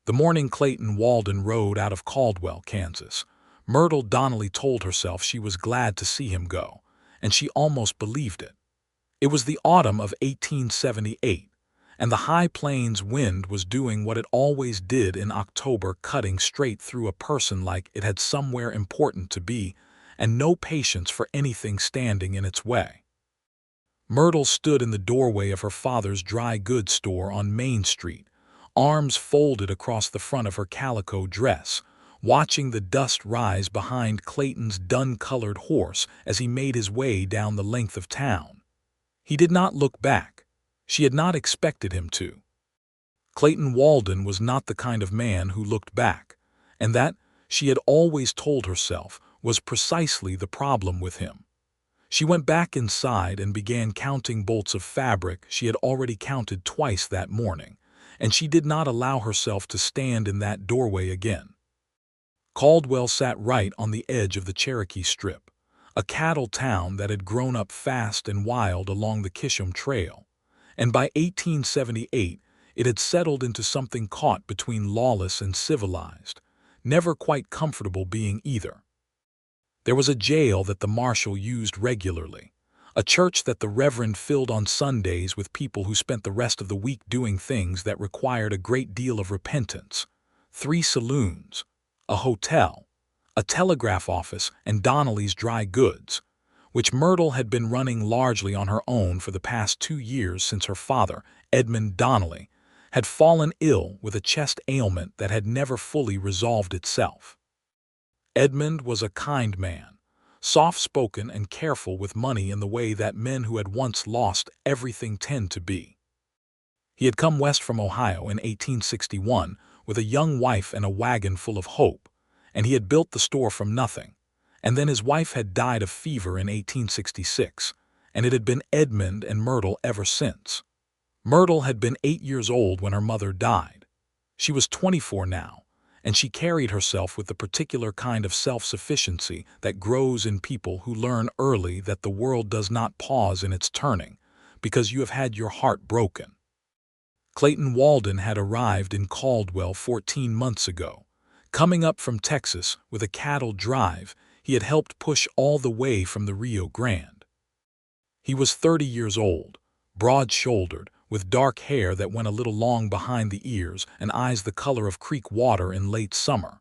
The morning Clayton Walden rode out of Caldwell, Kansas, Myrtle Donnelly told herself she was glad to see him go, and she almost believed it. It was the autumn of 1878, and the high plains wind was doing what it always did in October, cutting straight through a person like it had somewhere important to be, and no patience for anything standing in its way. Myrtle stood in the doorway of her father's dry goods store on Main Street, arms folded across the front of her calico dress, watching the dust rise behind Clayton's dun-colored horse as he made his way down the length of town. He did not look back. She had not expected him to. Clayton Walden was not the kind of man who looked back, and that, she had always told herself, was precisely the problem with him. She went back inside and began counting bolts of fabric she had already counted twice that morning, and she did not allow herself to stand in that doorway again. Caldwell sat right on the edge of the Cherokee Strip, a cattle town that had grown up fast and wild along the Kisham Trail, and by 1878 it had settled into something caught between lawless and civilized, never quite comfortable being either. There was a jail that the marshal used regularly, a church that the reverend filled on Sundays with people who spent the rest of the week doing things that required a great deal of repentance, 3 saloons, a hotel, a telegraph office, and Donnelly's dry goods, which Myrtle had been running largely on her own for the past 2 years since her father, Edmund Donnelly, had fallen ill with a chest ailment that had never fully resolved itself. Edmund was a kind man, soft-spoken and careful with money in the way that men who had once lost everything tend to be. He had come west from Ohio in 1861 with a young wife and a wagon full of hope, and he had built the store from nothing, and then his wife had died of fever in 1866, and it had been Edmund and Myrtle ever since. Myrtle had been 8 years old when her mother died. She was 24 now, and she carried herself with the particular kind of self-sufficiency that grows in people who learn early that the world does not pause in its turning because you have had your heart broken. Clayton Walden had arrived in Caldwell 14 months ago. Coming up from Texas with a cattle drive he had helped push all the way from the Rio Grande. He was 30 years old, broad-shouldered, with dark hair that went a little long behind the ears and eyes the color of creek water in late summer.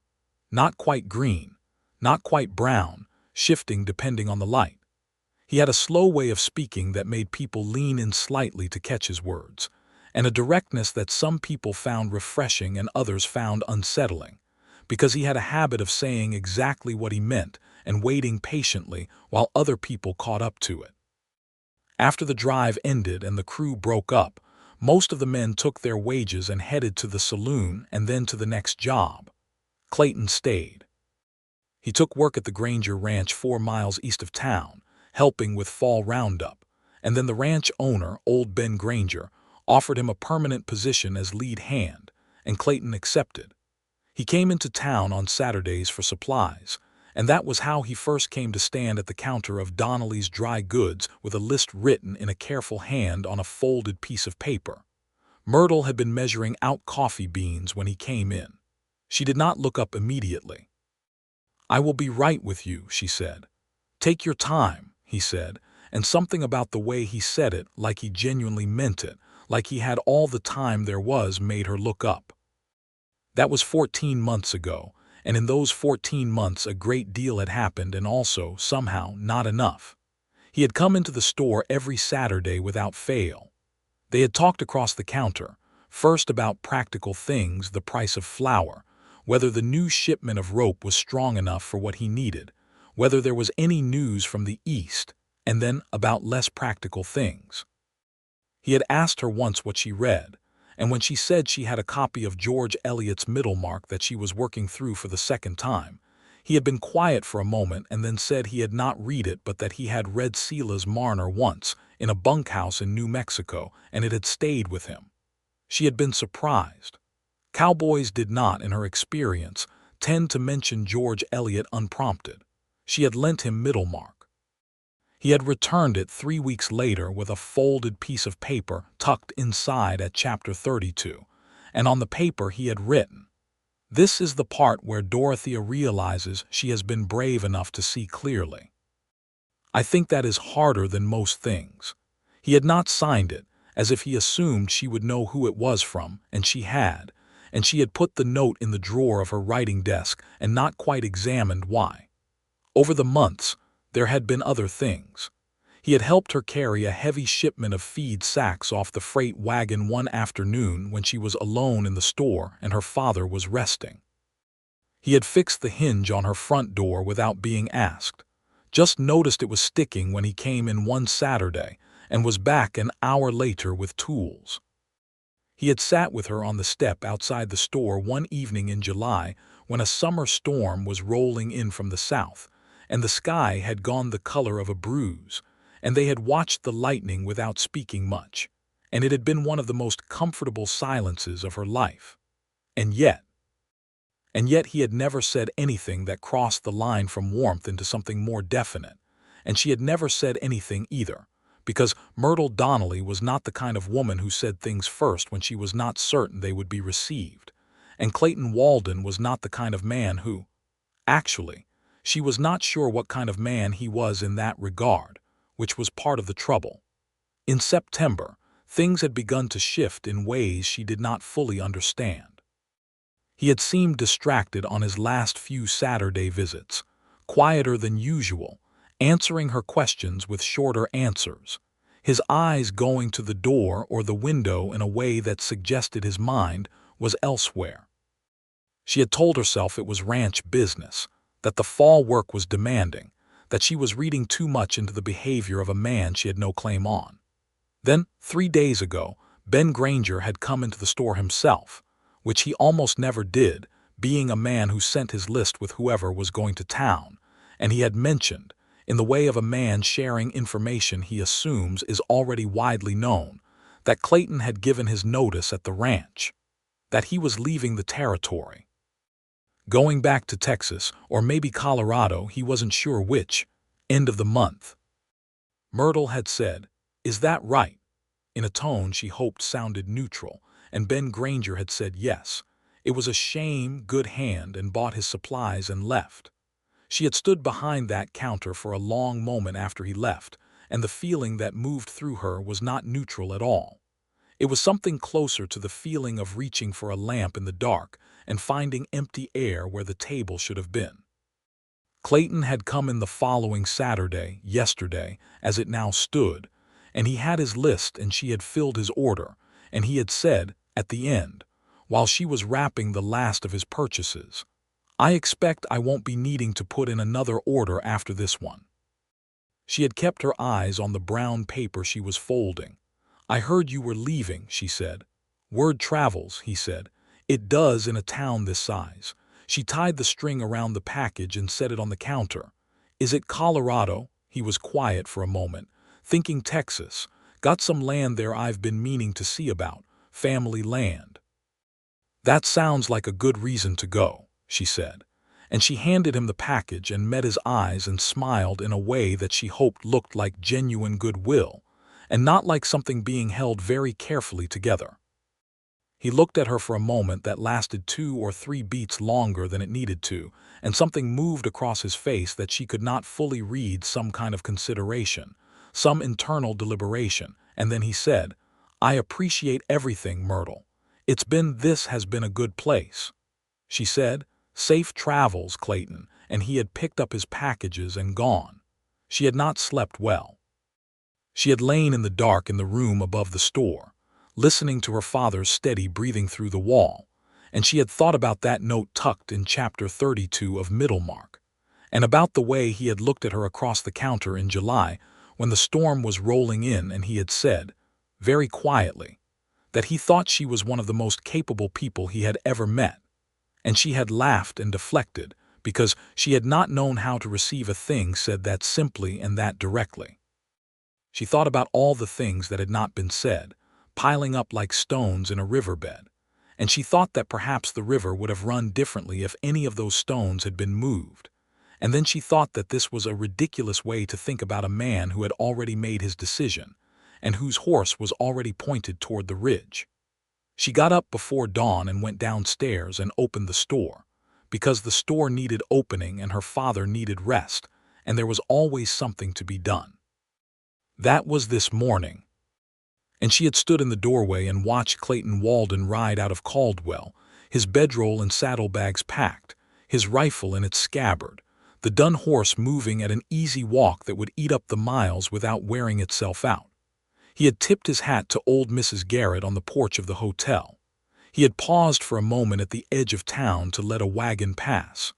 Not quite green, not quite brown, shifting depending on the light. He had a slow way of speaking that made people lean in slightly to catch his words, and a directness that some people found refreshing and others found unsettling, because he had a habit of saying exactly what he meant and waiting patiently while other people caught up to it. After the drive ended and the crew broke up, most of the men took their wages and headed to the saloon and then to the next job. Clayton stayed. He took work at the Granger Ranch 4 miles east of town, helping with fall roundup, and then the ranch owner, old Ben Granger, offered him a permanent position as lead hand, and Clayton accepted. He came into town on Saturdays for supplies, and that was how he first came to stand at the counter of Donnelly's dry goods with a list written in a careful hand on a folded piece of paper. Myrtle had been measuring out coffee beans when he came in. She did not look up immediately. "I will be right with you," she said. "Take your time," he said, and something about the way he said it, like he genuinely meant it, like he had all the time there was, made her look up. That was 14 months ago, and in those 14 months a great deal had happened, and also, somehow, not enough. He had come into the store every Saturday without fail. They had talked across the counter, first about practical things, the price of flour, whether the new shipment of rope was strong enough for what he needed, whether there was any news from the East, and then about less practical things. He had asked her once what she read, and when she said she had a copy of George Eliot's Middlemarch that she was working through for the second time, he had been quiet for a moment and then said he had not read it but that he had read Cela's Marner once in a bunkhouse in New Mexico and it had stayed with him. She had been surprised. Cowboys did not, in her experience, tend to mention George Eliot unprompted. She had lent him Middlemarch. He had returned it 3 weeks later with a folded piece of paper tucked inside at chapter 32, and on the paper he had written, This is the part where Dorothea realizes she has been brave enough to see clearly. I think that is harder than most things. He had not signed it, as if he assumed she would know who it was from, and she had put the note in the drawer of her writing desk and not quite examined why. Over the months, there had been other things. He had helped her carry a heavy shipment of feed sacks off the freight wagon one afternoon when she was alone in the store and her father was resting. He had fixed the hinge on her front door without being asked. Just noticed it was sticking when he came in one Saturday and was back an hour later with tools. He had sat with her on the step outside the store one evening in July when a summer storm was rolling in from the south, and the sky had gone the color of a bruise, and they had watched the lightning without speaking much, and it had been one of the most comfortable silences of her life. And yet he had never said anything that crossed the line from warmth into something more definite, and she had never said anything either, because Myrtle Donnelly was not the kind of woman who said things first when she was not certain they would be received, and Clayton Walden was not the kind of man who, actually, she was not sure what kind of man he was in that regard, which was part of the trouble. In September, things had begun to shift in ways she did not fully understand. He had seemed distracted on his last few Saturday visits, quieter than usual, answering her questions with shorter answers, his eyes going to the door or the window in a way that suggested his mind was elsewhere. She had told herself it was ranch business, that the fall work was demanding, that she was reading too much into the behavior of a man she had no claim on. Then, 3 days ago, Ben Granger had come into the store himself, which he almost never did, being a man who sent his list with whoever was going to town, and he had mentioned, in the way of a man sharing information he assumes is already widely known, that Clayton had given his notice at the ranch, that he was leaving the territory. Going back to Texas, or maybe Colorado, he wasn't sure which, end of the month. Myrtle had said, "Is that right?" in a tone she hoped sounded neutral, and Ben Granger had said yes. It was a shame, good hand, and bought his supplies and left. She had stood behind that counter for a long moment after he left, and the feeling that moved through her was not neutral at all. It was something closer to the feeling of reaching for a lamp in the dark and finding empty air where the table should have been. Clayton had come in the following Saturday, yesterday, as it now stood, and he had his list and she had filled his order, and he had said, at the end, while she was wrapping the last of his purchases, "I expect I won't be needing to put in another order after this one." She had kept her eyes on the brown paper she was folding. "I heard you were leaving," she said. "Word travels," he said. "It does in a town this size." She tied the string around the package and set it on the counter. "Is it Colorado?" He was quiet for a moment, thinking Texas. "Got some land there I've been meaning to see about, family land." "That sounds like a good reason to go," she said, and she handed him the package and met his eyes and smiled in a way that she hoped looked like genuine goodwill, and not like something being held very carefully together. He looked at her for a moment that lasted 2 or 3 beats longer than it needed to, and something moved across his face that she could not fully read, some kind of consideration, some internal deliberation, and then he said, "I appreciate everything, Myrtle. This has been a good place." She said, "Safe travels, Clayton," and he had picked up his packages and gone. She had not slept well. She had lain in the dark in the room above the store, listening to her father's steady breathing through the wall, and she had thought about that note tucked in Chapter 32 of Middlemark, and about the way he had looked at her across the counter in July when the storm was rolling in, and he had said, very quietly, that he thought she was one of the most capable people he had ever met, and she had laughed and deflected because she had not known how to receive a thing said that simply and that directly. She thought about all the things that had not been said, piling up like stones in a riverbed, and she thought that perhaps the river would have run differently if any of those stones had been moved. And then she thought that this was a ridiculous way to think about a man who had already made his decision, and whose horse was already pointed toward the ridge. She got up before dawn and went downstairs and opened the store, because the store needed opening and her father needed rest, and there was always something to be done. That was this morning, and she had stood in the doorway and watched Clayton Walden ride out of Caldwell, his bedroll and saddlebags packed, his rifle in its scabbard, the dun horse moving at an easy walk that would eat up the miles without wearing itself out. He had tipped his hat to old Mrs. Garrett on the porch of the hotel. He had paused for a moment at the edge of town to let a wagon pass.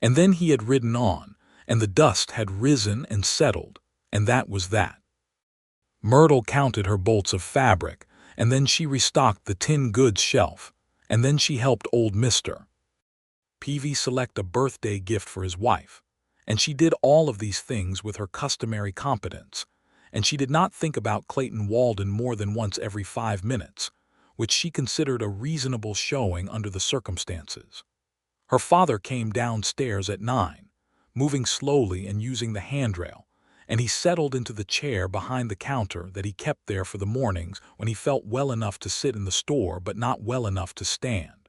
And then he had ridden on, and the dust had risen and settled, and that was that. Myrtle counted her bolts of fabric, and then she restocked the tin goods shelf, and then she helped old Mr. Peavy select a birthday gift for his wife, and she did all of these things with her customary competence, and she did not think about Clayton Walden more than once every 5 minutes, which she considered a reasonable showing under the circumstances. Her father came downstairs at 9, moving slowly and using the handrail, and he settled into the chair behind the counter that he kept there for the mornings when he felt well enough to sit in the store but not well enough to stand.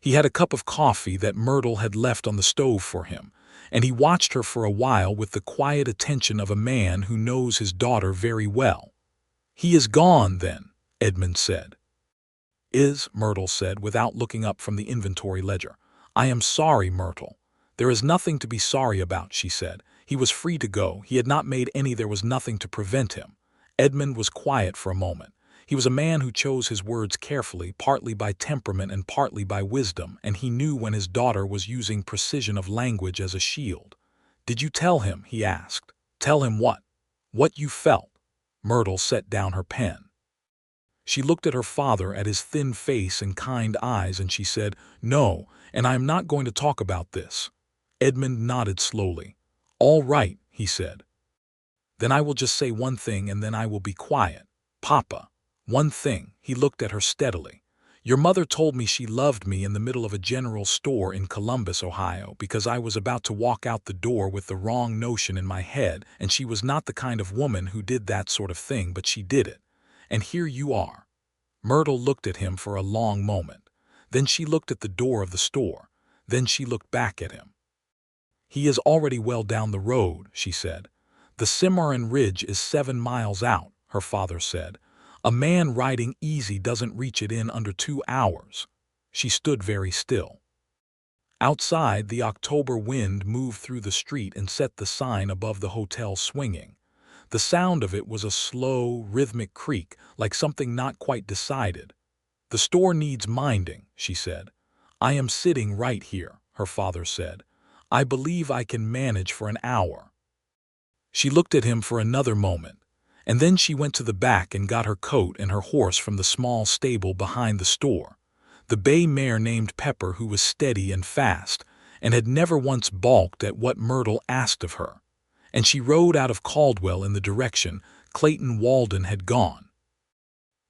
He had a cup of coffee that Myrtle had left on the stove for him, and he watched her for a while with the quiet attention of a man who knows his daughter very well. "He is gone, then," Edmund said. Myrtle said without looking up from the inventory ledger. "I am sorry, Myrtle." "There is nothing to be sorry about," she said. "He was free to go. He had not made any. There was nothing to prevent him." Edmund was quiet for a moment. He was a man who chose his words carefully, partly by temperament and partly by wisdom, and he knew when his daughter was using precision of language as a shield. "Did you tell him?" he asked. "Tell him what?" "What you felt." Myrtle set down her pen. She looked at her father, at his thin face and kind eyes, and she said, "No, and I am not going to talk about this." Edmund nodded slowly. "All right," he said. "Then I will just say one thing and then I will be quiet. Papa, one thing." He looked at her steadily. "Your mother told me she loved me in the middle of a general store in Columbus, Ohio, because I was about to walk out the door with the wrong notion in my head, and she was not the kind of woman who did that sort of thing, but she did it. And here you are." Myrtle looked at him for a long moment. Then she looked at the door of the store. Then she looked back at him. "He is already well down the road," she said. "The Cimarron Ridge is 7 miles out," her father said. "A man riding easy doesn't reach it in under 2 hours." She stood very still. Outside, the October wind moved through the street and set the sign above the hotel swinging. The sound of it was a slow, rhythmic creak, like something not quite decided. "The store needs minding," she said. "I am sitting right here," her father said. "I believe I can manage for an hour." She looked at him for another moment, and then she went to the back and got her coat and her horse from the small stable behind the store. The bay mare named Pepper, who was steady and fast, and had never once balked at what Myrtle asked of her. And she rode out of Caldwell in the direction Clayton Walden had gone.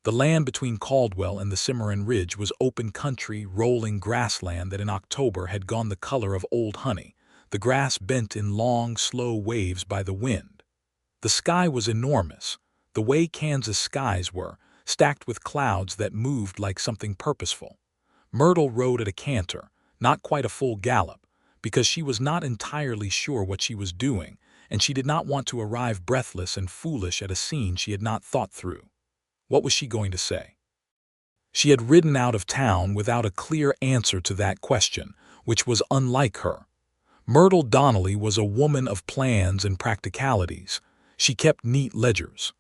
The land between Caldwell and the Cimarron Ridge was open country, rolling grassland that in October had gone the color of old honey, the grass bent in long, slow waves by the wind. The sky was enormous, the way Kansas skies were, stacked with clouds that moved like something purposeful. Myrtle rode at a canter, not quite a full gallop, because she was not entirely sure what she was doing, and she did not want to arrive breathless and foolish at a scene she had not thought through. What was she going to say? She had ridden out of town without a clear answer to that question, which was unlike her. Myrtle Donnelly was a woman of plans and practicalities. She kept neat ledgers.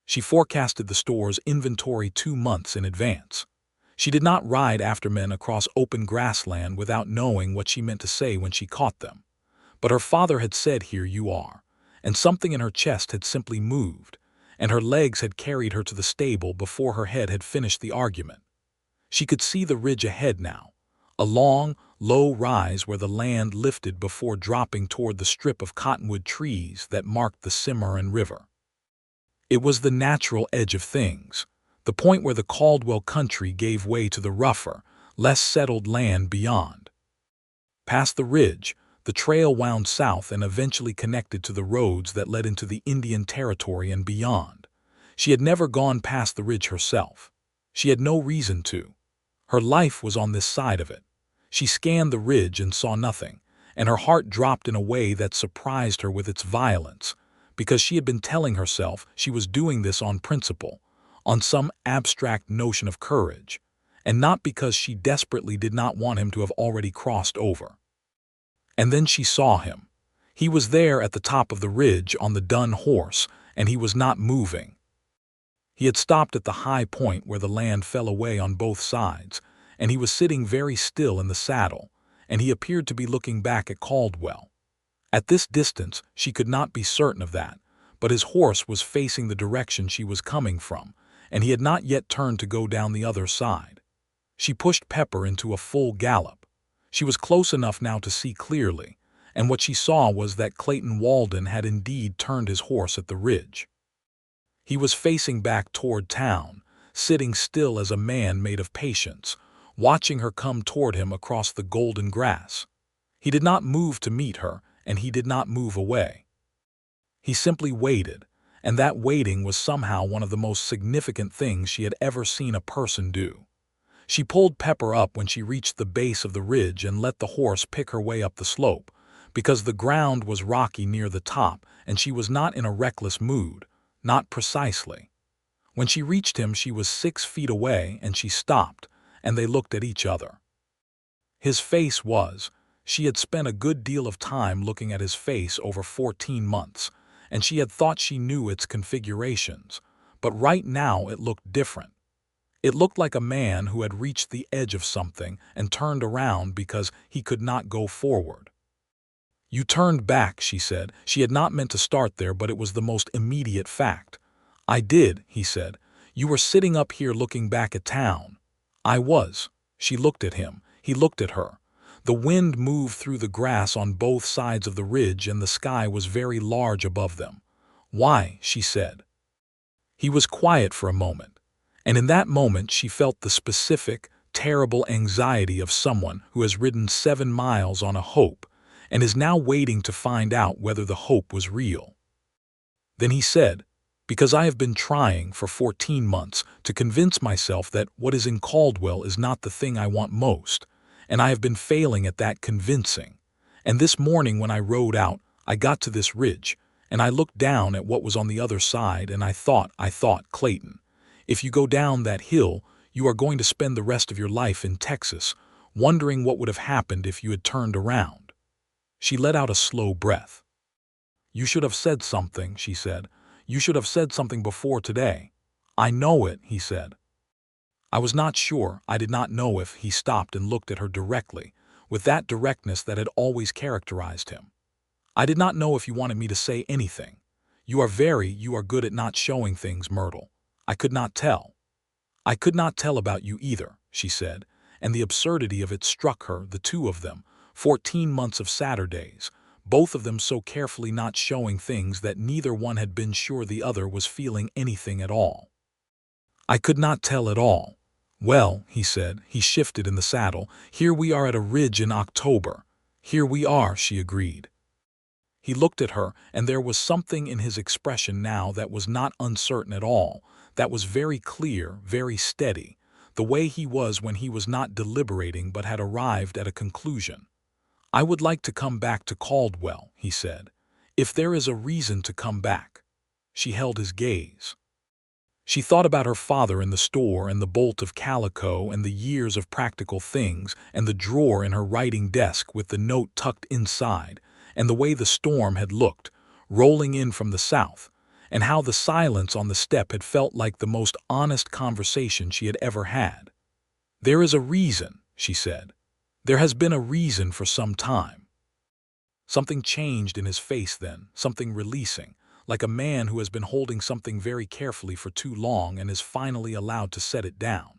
She forecasted the store's inventory 2 months in advance. She did not ride after men across open grassland without knowing what she meant to say when she caught them. But her father had said, "Here you are," and something in her chest had simply moved, and her legs had carried her to the stable before her head had finished the argument. She could see the ridge ahead now, a long, low rise where the land lifted before dropping toward the strip of cottonwood trees that marked the Cimarron River. It was the natural edge of things, the point where the Caldwell country gave way to the rougher, less settled land beyond. Past the ridge, the trail wound south and eventually connected to the roads that led into the Indian Territory and beyond. She had never gone past the ridge herself. She had no reason to. Her life was on this side of it. She scanned the ridge and saw nothing, and her heart dropped in a way that surprised her with its violence, because she had been telling herself she was doing this on principle, on some abstract notion of courage, and not because she desperately did not want him to have already crossed over. And then she saw him. He was there at the top of the ridge on the dun horse, and he was not moving. He had stopped at the high point where the land fell away on both sides, and he was sitting very still in the saddle, and he appeared to be looking back at Caldwell. At this distance she could not be certain of that, but his horse was facing the direction she was coming from, and he had not yet turned to go down the other side. She pushed Pepper into a full gallop. She was close enough now to see clearly, and what she saw was that Clayton Walden had indeed turned his horse at the ridge. He was facing back toward town, sitting still as a man made of patience, watching her come toward him across the golden grass. He did not move to meet her, and he did not move away. He simply waited, and that waiting was somehow one of the most significant things she had ever seen a person do. She pulled Pepper up when she reached the base of the ridge and let the horse pick her way up the slope, because the ground was rocky near the top and she was not in a reckless mood, not precisely. When she reached him she was 6 feet away and she stopped, and they looked at each other. His face was, she had spent a good deal of time looking at his face over 14 months, and she had thought she knew its configurations, but right now it looked different. It looked like a man who had reached the edge of something and turned around because he could not go forward. "You turned back," she said. She had not meant to start there, but it was the most immediate fact. "I did," he said. "You were sitting up here looking back at town." "I was." She looked at him. He looked at her. The wind moved through the grass on both sides of the ridge and the sky was very large above them. "Why?" she said. He was quiet for a moment, and in that moment she felt the specific, terrible anxiety of someone who has ridden 7 miles on a hope and is now waiting to find out whether the hope was real. Then he said, "Because I have been trying for 14 months to convince myself that what is in Caldwell is not the thing I want most, and I have been failing at that convincing. And this morning when I rode out, I got to this ridge, and I looked down at what was on the other side, and I thought, Clayton, if you go down that hill, you are going to spend the rest of your life in Texas, wondering what would have happened if you had turned around." She let out a slow breath. "You should have said something," she said. "You should have said something before today." "I know it," he said. "I was not sure. I did not know if—" He stopped and looked at her directly, with that directness that had always characterized him. "I did not know if you wanted me to say anything. You are good at not showing things, Myrtle. I could not tell." "I could not tell about you either," she said, and the absurdity of it struck her, the two of them, 14 months of Saturdays, both of them so carefully not showing things that neither one had been sure the other was feeling anything at all. "I could not tell at all." "Well," he said, he shifted in the saddle, "here we are at a ridge in October." "Here we are," she agreed. He looked at her, and there was something in his expression now that was not uncertain at all, that was very clear, very steady, the way he was when he was not deliberating but had arrived at a conclusion. "I would like to come back to Caldwell," he said. "If there is a reason to come back." She held his gaze. She thought about her father in the store and the bolt of calico and the years of practical things and the drawer in her writing desk with the note tucked inside and the way the storm had looked, rolling in from the south, and how the silence on the step had felt like the most honest conversation she had ever had. "There is a reason," she said. "There has been a reason for some time." Something changed in his face then, something releasing, like a man who has been holding something very carefully for too long and is finally allowed to set it down.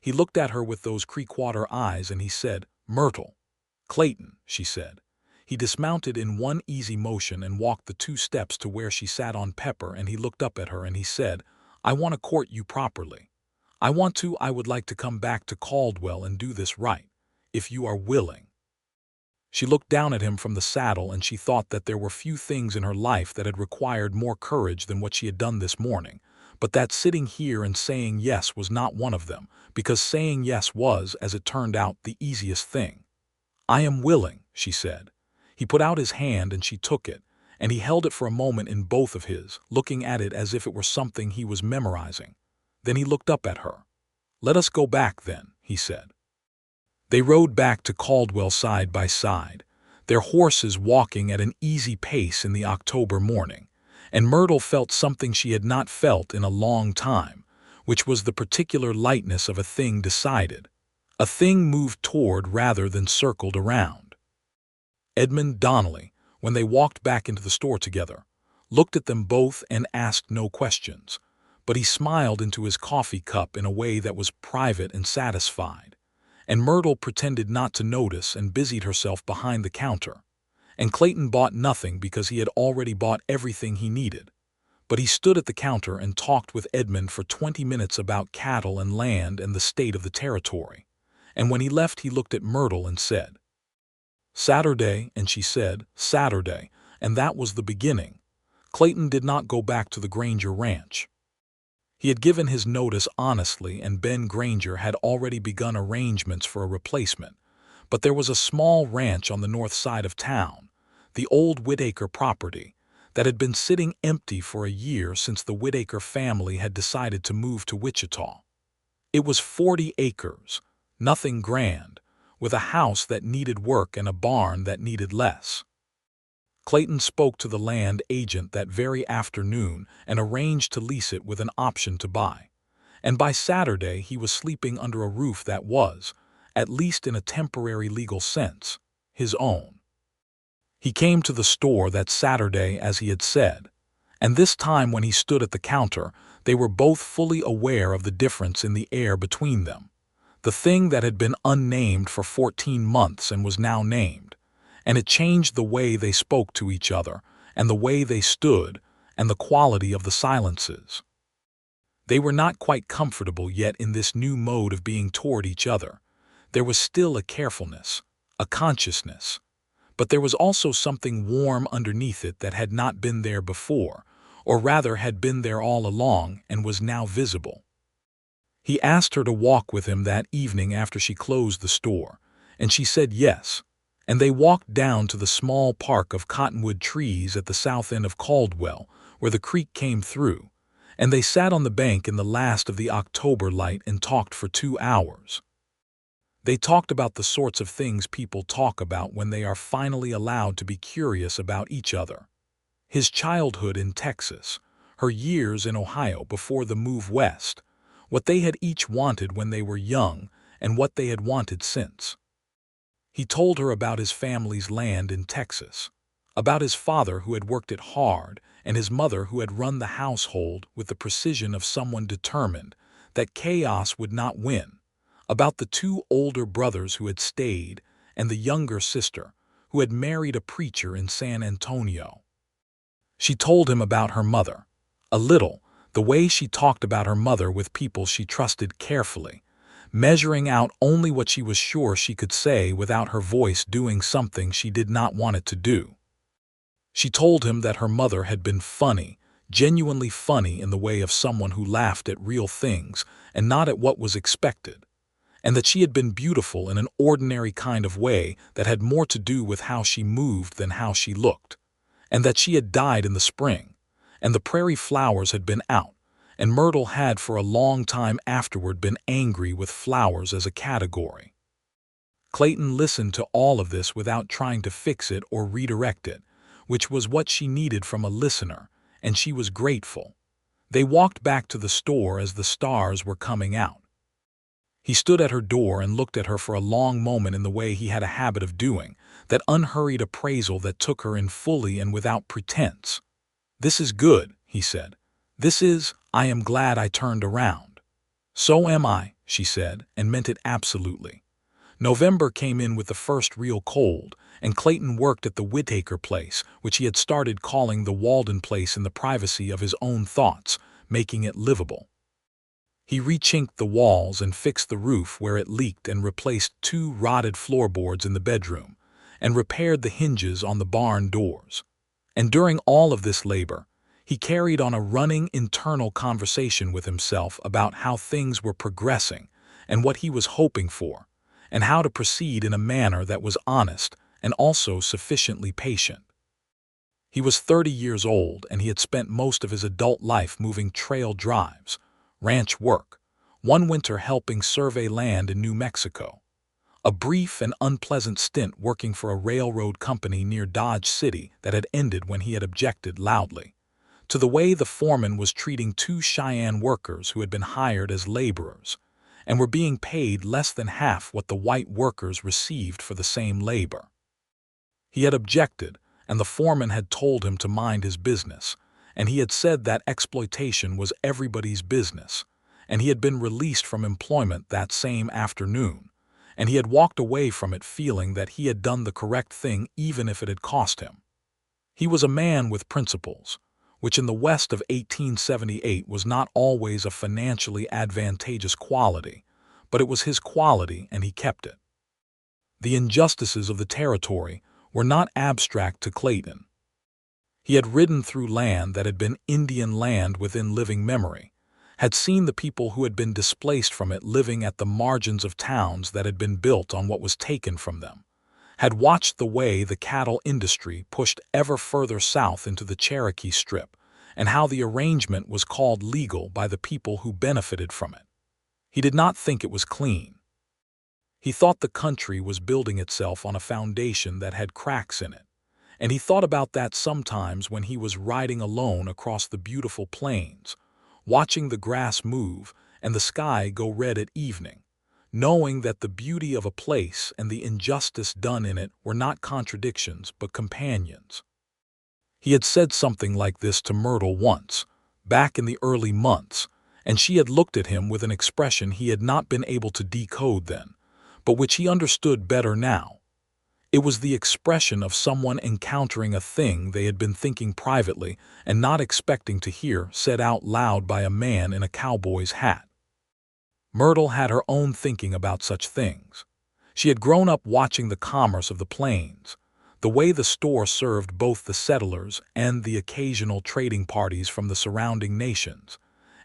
He looked at her with those creekwater eyes and he said, "Myrtle." "Clayton," she said. He dismounted in one easy motion and walked the 2 steps to where she sat on Pepper, and he looked up at her and he said, "I want to court you properly. I would like to come back to Caldwell and do this right, if you are willing." She looked down at him from the saddle and she thought that there were few things in her life that had required more courage than what she had done this morning, but that sitting here and saying yes was not one of them, because saying yes was, as it turned out, the easiest thing. "I am willing," she said. He put out his hand and she took it, and he held it for a moment in both of his, looking at it as if it were something he was memorizing. Then he looked up at her. "Let us go back, then," he said. They rode back to Caldwell side by side, their horses walking at an easy pace in the October morning, and Myrtle felt something she had not felt in a long time, which was the particular lightness of a thing decided, a thing moved toward rather than circled around. Edmund Donnelly, when they walked back into the store together, looked at them both and asked no questions, but he smiled into his coffee cup in a way that was private and satisfied, and Myrtle pretended not to notice and busied herself behind the counter, and Clayton bought nothing because he had already bought everything he needed. But he stood at the counter and talked with Edmund for 20 minutes about cattle and land and the state of the territory, and when he left he looked at Myrtle and said, "Saturday," and she said, "Saturday," and that was the beginning. Clayton did not go back to the Granger ranch. He had given his notice honestly, and Ben Granger had already begun arrangements for a replacement, but there was a small ranch on the north side of town, the old Whitaker property, that had been sitting empty for a year since the Whitaker family had decided to move to Wichita. It was 40 acres, nothing grand, with a house that needed work and a barn that needed less. Clayton spoke to the land agent that very afternoon and arranged to lease it with an option to buy, and by Saturday he was sleeping under a roof that was, at least in a temporary legal sense, his own. He came to the store that Saturday as he had said, and this time when he stood at the counter they were both fully aware of the difference in the air between them, the thing that had been unnamed for 14 months and was now named, and it changed the way they spoke to each other and the way they stood and the quality of the silences. They were not quite comfortable yet in this new mode of being toward each other. There was still a carefulness, a consciousness, but there was also something warm underneath it that had not been there before, or rather had been there all along and was now visible. He asked her to walk with him that evening after she closed the store, and she said yes, and they walked down to the small park of cottonwood trees at the south end of Caldwell, where the creek came through, and they sat on the bank in the last of the October light and talked for 2 hours. They talked about the sorts of things people talk about when they are finally allowed to be curious about each other. His childhood in Texas, her years in Ohio before the move west, what they had each wanted when they were young and what they had wanted since. He told her about his family's land in Texas, about his father who had worked it hard and his mother who had run the household with the precision of someone determined that chaos would not win, about the 2 older brothers who had stayed and the younger sister who had married a preacher in San Antonio. She told him about her mother, a little, the way she talked about her mother with people she trusted carefully, measuring out only what she was sure she could say without her voice doing something she did not want it to do. She told him that her mother had been funny, genuinely funny in the way of someone who laughed at real things and not at what was expected, and that she had been beautiful in an ordinary kind of way that had more to do with how she moved than how she looked, and that she had died in the spring, and the prairie flowers had been out, and Myrtle had for a long time afterward been angry with flowers as a category. Clayton listened to all of this without trying to fix it or redirect it, which was what she needed from a listener, and she was grateful. They walked back to the store as the stars were coming out. He stood at her door and looked at her for a long moment in the way he had a habit of doing, that unhurried appraisal that took her in fully and without pretense. "This is good," he said. I am glad I turned around." "So am I," she said, and meant it absolutely. November came in with the first real cold, and Clayton worked at the Whitaker place, which he had started calling the Walden place in the privacy of his own thoughts, making it livable. He rechinked the walls and fixed the roof where it leaked and replaced 2 rotted floorboards in the bedroom, and repaired the hinges on the barn doors. And during all of this labor, He carried on a running internal conversation with himself about how things were progressing and what he was hoping for, and how to proceed in a manner that was honest and also sufficiently patient. He was 30 years old, and he had spent most of his adult life moving trail drives, ranch work, one winter helping survey land in New Mexico, a brief and unpleasant stint working for a railroad company near Dodge City that had ended when he had objected loudly, to the way the foreman was treating two Cheyenne workers who had been hired as laborers and were being paid less than half what the white workers received for the same labor. He had objected, and the foreman had told him to mind his business, and he had said that exploitation was everybody's business, and he had been released from employment that same afternoon, and he had walked away from it feeling that he had done the correct thing even if it had cost him. He was a man with principles, which in the West of 1878 was not always a financially advantageous quality, but it was his quality and he kept it. The injustices of the territory were not abstract to Clayton. He had ridden through land that had been Indian land within living memory, had seen the people who had been displaced from it living at the margins of towns that had been built on what was taken from them, had watched the way the cattle industry pushed ever further south into the Cherokee Strip, and how the arrangement was called legal by the people who benefited from it. He did not think it was clean. He thought the country was building itself on a foundation that had cracks in it, and he thought about that sometimes when he was riding alone across the beautiful plains, watching the grass move and the sky go red at evening, knowing that the beauty of a place and the injustice done in it were not contradictions but companions. He had said something like this to Myrtle once, back in the early months, and she had looked at him with an expression he had not been able to decode then, but which he understood better now. It was the expression of someone encountering a thing they had been thinking privately and not expecting to hear said out loud by a man in a cowboy's hat. Myrtle had her own thinking about such things. She had grown up watching the commerce of the plains, the way the store served both the settlers and the occasional trading parties from the surrounding nations,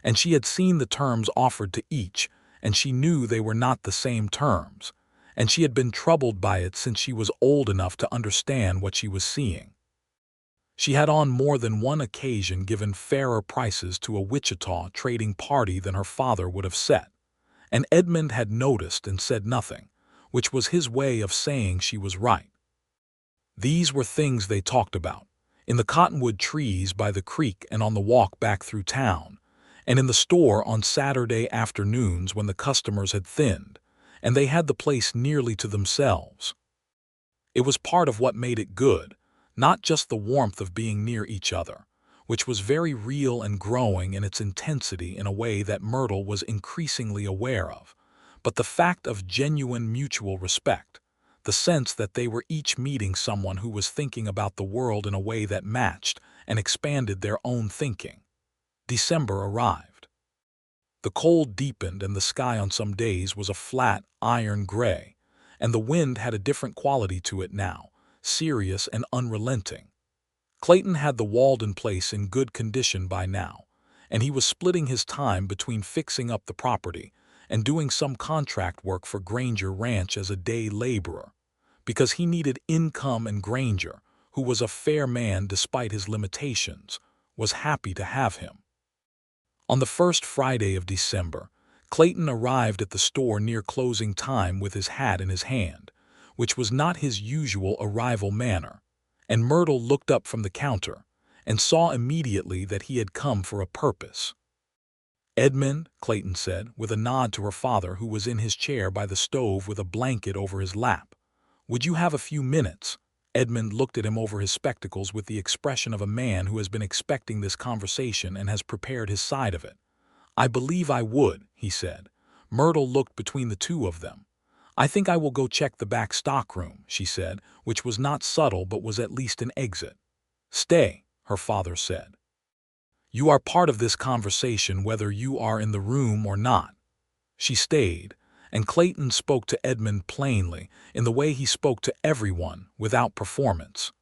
and she had seen the terms offered to each, and she knew they were not the same terms, and she had been troubled by it since she was old enough to understand what she was seeing. She had on more than one occasion given fairer prices to a Wichita trading party than her father would have set, and Edmund had noticed and said nothing, which was his way of saying she was right. These were things they talked about, in the cottonwood trees by the creek and on the walk back through town, and in the store on Saturday afternoons when the customers had thinned, and they had the place nearly to themselves. It was part of what made it good, not just the warmth of being near each other, which was very real and growing in its intensity in a way that Myrtle was increasingly aware of, but the fact of genuine mutual respect, the sense that they were each meeting someone who was thinking about the world in a way that matched and expanded their own thinking. December arrived. The cold deepened and the sky on some days was a flat, iron gray, and the wind had a different quality to it now, serious and unrelenting. Clayton had the Walden place in good condition by now, and he was splitting his time between fixing up the property and doing some contract work for Granger Ranch as a day laborer, because he needed income, and Granger, who was a fair man despite his limitations, was happy to have him. On the first Friday of December, Clayton arrived at the store near closing time with his hat in his hand, which was not his usual arrival manner, and Myrtle looked up from the counter and saw immediately that he had come for a purpose. "Edmund," Clayton said, with a nod to her father who was in his chair by the stove with a blanket over his lap, "would you have a few minutes?" Edmund looked at him over his spectacles with the expression of a man who has been expecting this conversation and has prepared his side of it. "I believe I would," he said. Myrtle looked between the two of them. "I think I will go check the back stockroom," she said, which was not subtle but was at least an exit. "Stay," her father said. "You are part of this conversation whether you are in the room or not." She stayed, and Clayton spoke to Edmund plainly, in the way he spoke to everyone, without performance.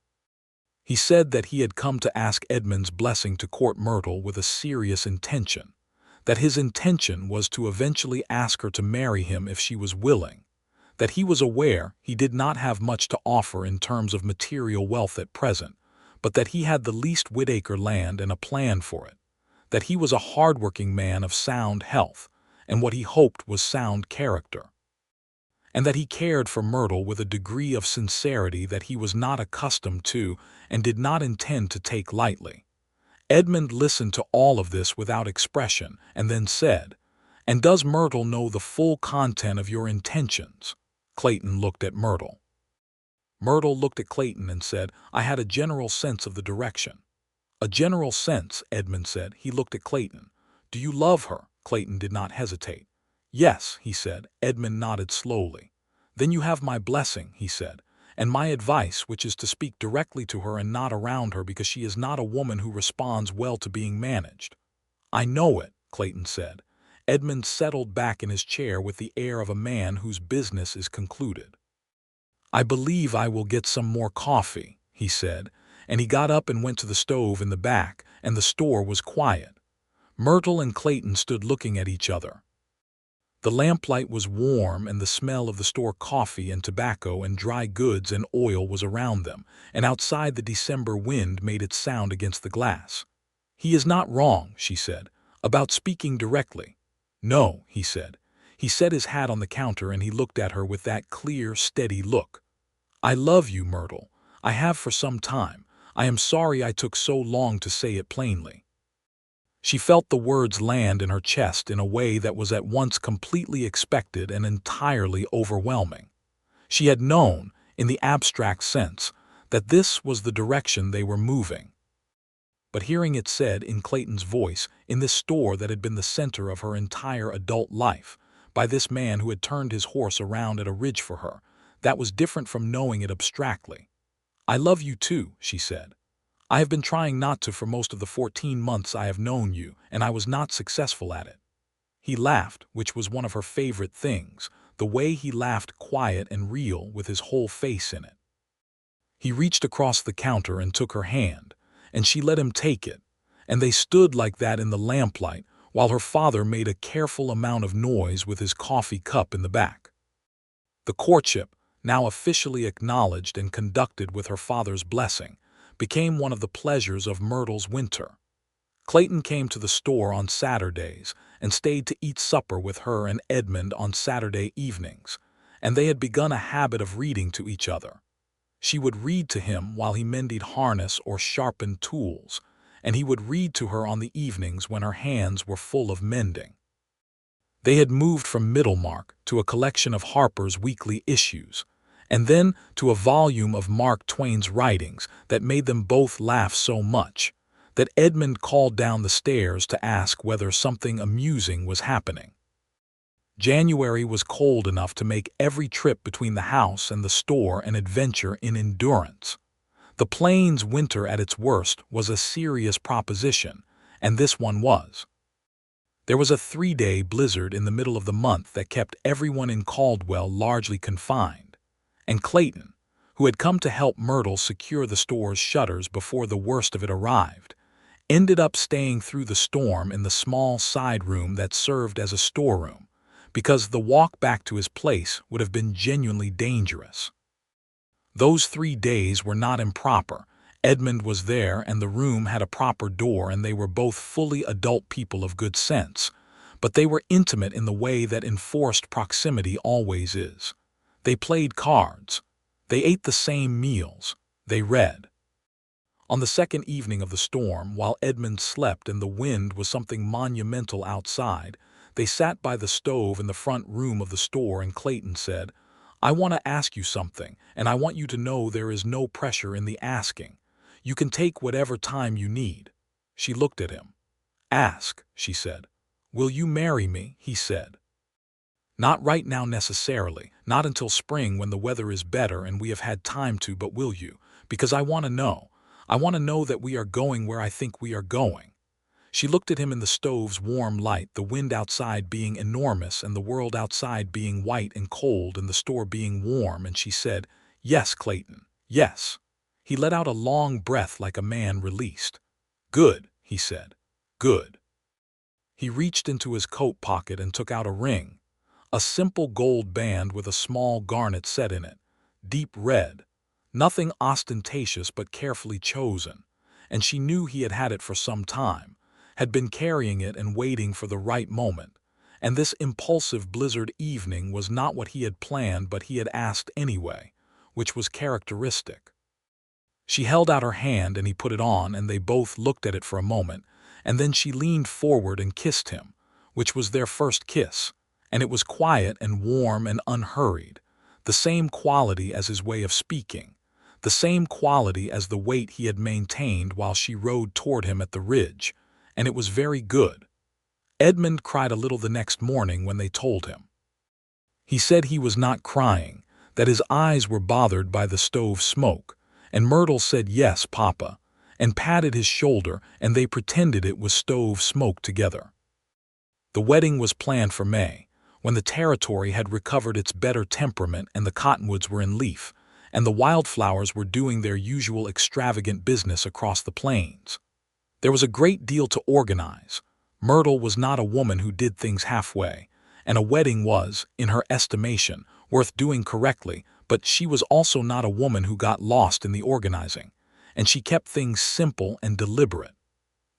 He said that he had come to ask Edmund's blessing to court Myrtle with a serious intention, that his intention was to eventually ask her to marry him if she was willing, that he was aware he did not have much to offer in terms of material wealth at present, but that he had the least Whitaker land and a plan for it, that he was a hard-working man of sound health, and what he hoped was sound character, and that he cared for Myrtle with a degree of sincerity that he was not accustomed to and did not intend to take lightly. Edmund listened to all of this without expression and then said, "And does Myrtle know the full content of your intentions?" Clayton looked at Myrtle. Myrtle looked at Clayton and said, "I had a general sense of the direction." "A general sense," Edmund said. He looked at Clayton. "Do you love her?" Clayton did not hesitate. "Yes," he said. Edmund nodded slowly. "Then you have my blessing," he said, "and my advice, which is to speak directly to her and not around her because she is not a woman who responds well to being managed." "I know it," Clayton said. Edmund settled back in his chair with the air of a man whose business is concluded. "I believe I will get some more coffee," he said, and he got up and went to the stove in the back, and the store was quiet. Myrtle and Clayton stood looking at each other. The lamplight was warm, and the smell of the store coffee and tobacco and dry goods and oil was around them, and outside the December wind made its sound against the glass. "He is not wrong," she said, "about speaking directly." "No," he said. He set his hat on the counter and he looked at her with that clear, steady look. "I love you, Myrtle. I have for some time. I am sorry I took so long to say it plainly." She felt the words land in her chest in a way that was at once completely expected and entirely overwhelming. She had known, in the abstract sense, that this was the direction they were moving. But hearing it said in Clayton's voice, in this store that had been the center of her entire adult life, by this man who had turned his horse around at a ridge for her, that was different from knowing it abstractly. "I love you too," she said. "I have been trying not to for most of the 14 months I have known you, and I was not successful at it." He laughed, which was one of her favorite things, the way he laughed quiet and real with his whole face in it. He reached across the counter and took her hand, and she let him take it, and they stood like that in the lamplight while her father made a careful amount of noise with his coffee cup in the back. The courtship, now officially acknowledged and conducted with her father's blessing, became one of the pleasures of Myrtle's winter. Clayton came to the store on Saturdays and stayed to eat supper with her and Edmund on Saturday evenings, and they had begun a habit of reading to each other. She would read to him while he mended harness or sharpened tools, and he would read to her on the evenings when her hands were full of mending. They had moved from Middlemark to a collection of Harper's weekly issues, and then to a volume of Mark Twain's writings that made them both laugh so much that Edmund called down the stairs to ask whether something amusing was happening. January was cold enough to make every trip between the house and the store an adventure in endurance. The plains winter at its worst was a serious proposition, and this one was. There was a 3-day blizzard in the middle of the month that kept everyone in Caldwell largely confined, and Clayton, who had come to help Myrtle secure the store's shutters before the worst of it arrived, ended up staying through the storm in the small side room that served as a storeroom, because the walk back to his place would have been genuinely dangerous. Those 3 days were not improper. Edmund was there, and the room had a proper door, and they were both fully adult people of good sense, but they were intimate in the way that enforced proximity always is. They played cards. They ate the same meals. They read. On the second evening of the storm, while Edmund slept and the wind was something monumental outside, they sat by the stove in the front room of the store, and Clayton said, "I want to ask you something, and I want you to know there is no pressure in the asking. You can take whatever time you need." She looked at him. "Ask," she said. "Will you marry me?" he said. "Not right now necessarily, not until spring when the weather is better and we have had time to, but will you? Because I want to know. I want to know that we are going where I think we are going." She looked at him in the stove's warm light, the wind outside being enormous and the world outside being white and cold and the store being warm, and she said, "Yes, Clayton, yes." He let out a long breath like a man released. "Good," he said. "Good." He reached into his coat pocket and took out a ring, a simple gold band with a small garnet set in it, deep red, nothing ostentatious but carefully chosen, and she knew he had had it for some time, had been carrying it and waiting for the right moment, and this impulsive blizzard evening was not what he had planned but he had asked anyway, which was characteristic. She held out her hand and he put it on, and they both looked at it for a moment, and then she leaned forward and kissed him, which was their first kiss, and it was quiet and warm and unhurried, the same quality as his way of speaking, the same quality as the weight he had maintained while she rode toward him at the ridge, and it was very good. Edmund cried a little the next morning when they told him. He said he was not crying, that his eyes were bothered by the stove smoke, and Myrtle said, "Yes, Papa," and patted his shoulder, and they pretended it was stove smoke together. The wedding was planned for May, when the territory had recovered its better temperament and the cottonwoods were in leaf, and the wildflowers were doing their usual extravagant business across the plains. There was a great deal to organize. Myrtle was not a woman who did things halfway, and a wedding was, in her estimation, worth doing correctly, but she was also not a woman who got lost in the organizing, and she kept things simple and deliberate.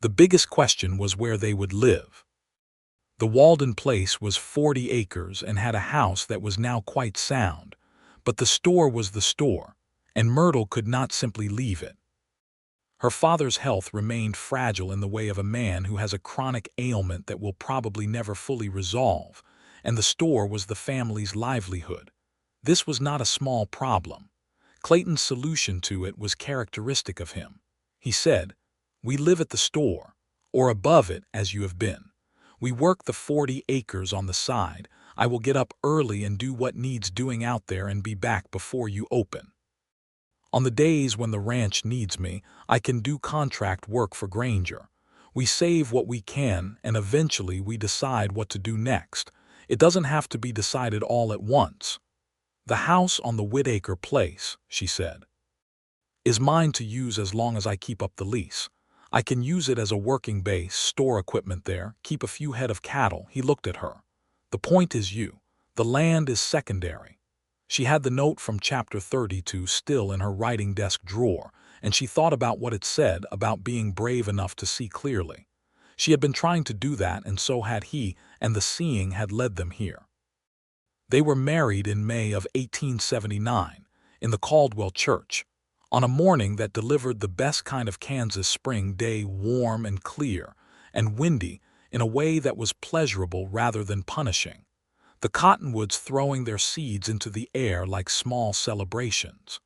The biggest question was where they would live. The Walden place was 40 acres and had a house that was now quite sound, but the store was the store, and Myrtle could not simply leave it. Her father's health remained fragile in the way of a man who has a chronic ailment that will probably never fully resolve, and the store was the family's livelihood. This was not a small problem. Clayton's solution to it was characteristic of him. He said, "We live at the store, or above it as you have been. We work the 40 acres on the side. I will get up early and do what needs doing out there and be back before you open. On the days when the ranch needs me, I can do contract work for Granger. We save what we can, and eventually we decide what to do next. It doesn't have to be decided all at once. The house on the Whitaker place," she said, "is mine to use as long as I keep up the lease. I can use it as a working base, store equipment there, keep a few head of cattle." He looked at her. "The point is you. The land is secondary." She had the note from Chapter 32 still in her writing desk drawer, and she thought about what it said about being brave enough to see clearly. She had been trying to do that, and so had he, and the seeing had led them here. They were married in May of 1879, in the Caldwell church, on a morning that delivered the best kind of Kansas spring day, warm and clear, and windy in a way that was pleasurable rather than punishing, the cottonwoods throwing their seeds into the air like small celebrations.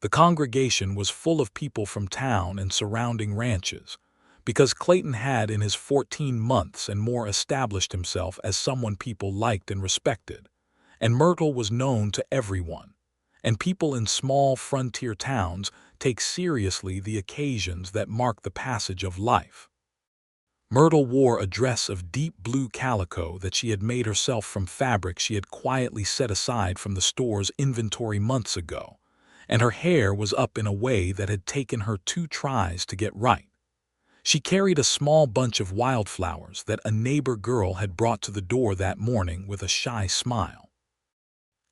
The congregation was full of people from town and surrounding ranches, because Clayton had in his 14 months and more established himself as someone people liked and respected, and Myrtle was known to everyone, and people in small frontier towns take seriously the occasions that mark the passage of life. Myrtle wore a dress of deep blue calico that she had made herself from fabric she had quietly set aside from the store's inventory months ago, and her hair was up in a way that had taken her 2 tries to get right. She carried a small bunch of wildflowers that a neighbor girl had brought to the door that morning with a shy smile.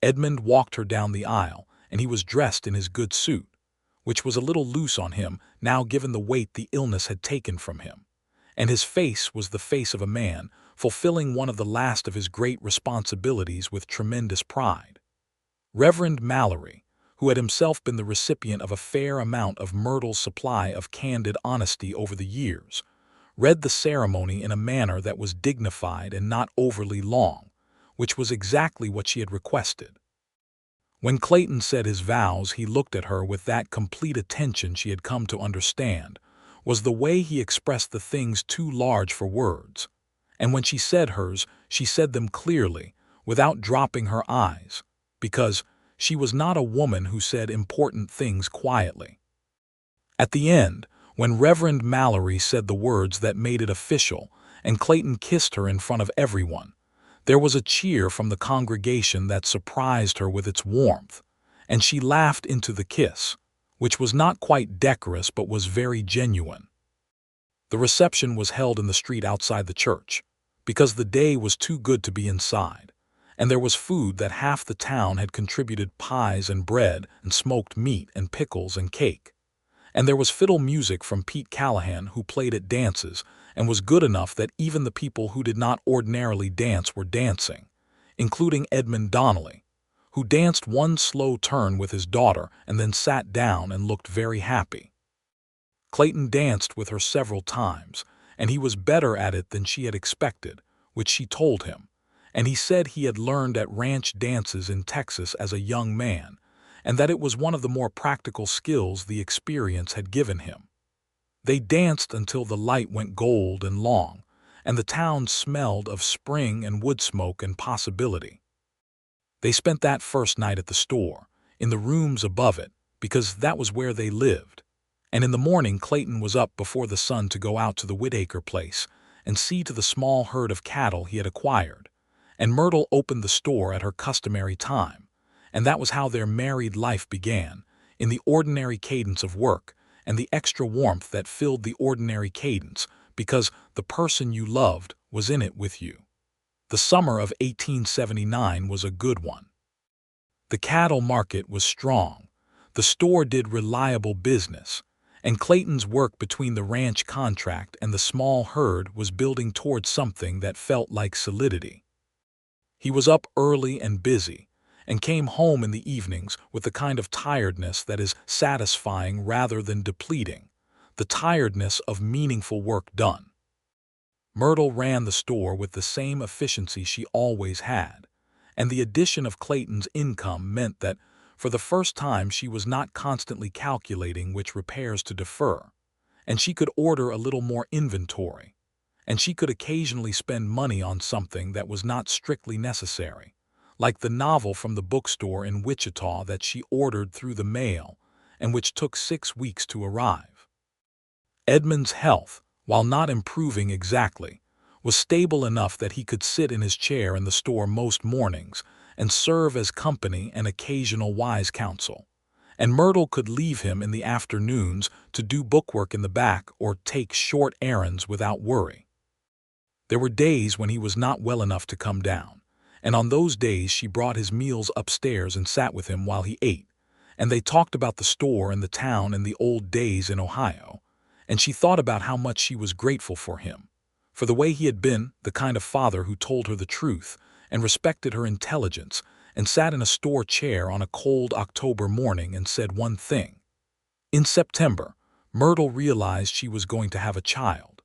Edmund walked her down the aisle, and he was dressed in his good suit, which was a little loose on him now given the weight the illness had taken from him, and his face was the face of a man fulfilling one of the last of his great responsibilities with tremendous pride. Reverend Mallory, who had himself been the recipient of a fair amount of Myrtle's supply of candid honesty over the years, read the ceremony in a manner that was dignified and not overly long, which was exactly what she had requested. When Clayton said his vows, he looked at her with that complete attention she had come to understand was the way he expressed the things too large for words, and when she said hers, she said them clearly, without dropping her eyes, because she was not a woman who said important things quietly. At the end, when Reverend Mallory said the words that made it official, and Clayton kissed her in front of everyone, there was a cheer from the congregation that surprised her with its warmth, and she laughed into the kiss, which was not quite decorous but was very genuine. The reception was held in the street outside the church, because the day was too good to be inside, and there was food that half the town had contributed: pies and bread and smoked meat and pickles and cake. And there was fiddle music from Pete Callahan, who played at dances and was good enough that even the people who did not ordinarily dance were dancing, including Edmund Donnelly, who danced one slow turn with his daughter and then sat down and looked very happy. Clayton danced with her several times, and he was better at it than she had expected, which she told him, and he said he had learned at ranch dances in Texas as a young man, and that it was one of the more practical skills the experience had given him. They danced until the light went gold and long, and the town smelled of spring and wood smoke and possibility. They spent that first night at the store, in the rooms above it, because that was where they lived. And in the morning Clayton was up before the sun to go out to the Whitaker place and see to the small herd of cattle he had acquired, and Myrtle opened the store at her customary time, and that was how their married life began, in the ordinary cadence of work, and the extra warmth that filled the ordinary cadence, because the person you loved was in it with you. The summer of 1879 was a good one. The cattle market was strong, the store did reliable business, and Clayton's work between the ranch contract and the small herd was building towards something that felt like solidity. He was up early and busy, and came home in the evenings with the kind of tiredness that is satisfying rather than depleting, the tiredness of meaningful work done. Myrtle ran the store with the same efficiency she always had, and the addition of Clayton's income meant that, for the first time, she was not constantly calculating which repairs to defer, and she could order a little more inventory, and she could occasionally spend money on something that was not strictly necessary, like the novel from the bookstore in Wichita that she ordered through the mail and which took 6 weeks to arrive. Edmund's health, while not improving exactly, was stable enough that he could sit in his chair in the store most mornings and serve as company and occasional wise counsel, and Myrtle could leave him in the afternoons to do bookwork in the back or take short errands without worry. There were days when he was not well enough to come down, and on those days she brought his meals upstairs and sat with him while he ate, and they talked about the store and the town and the old days in Ohio, and she thought about how much she was grateful for him, for the way he had been, the kind of father who told her the truth and respected her intelligence, and sat in a store chair on a cold October morning and said one thing. In September, Myrtle realized she was going to have a child.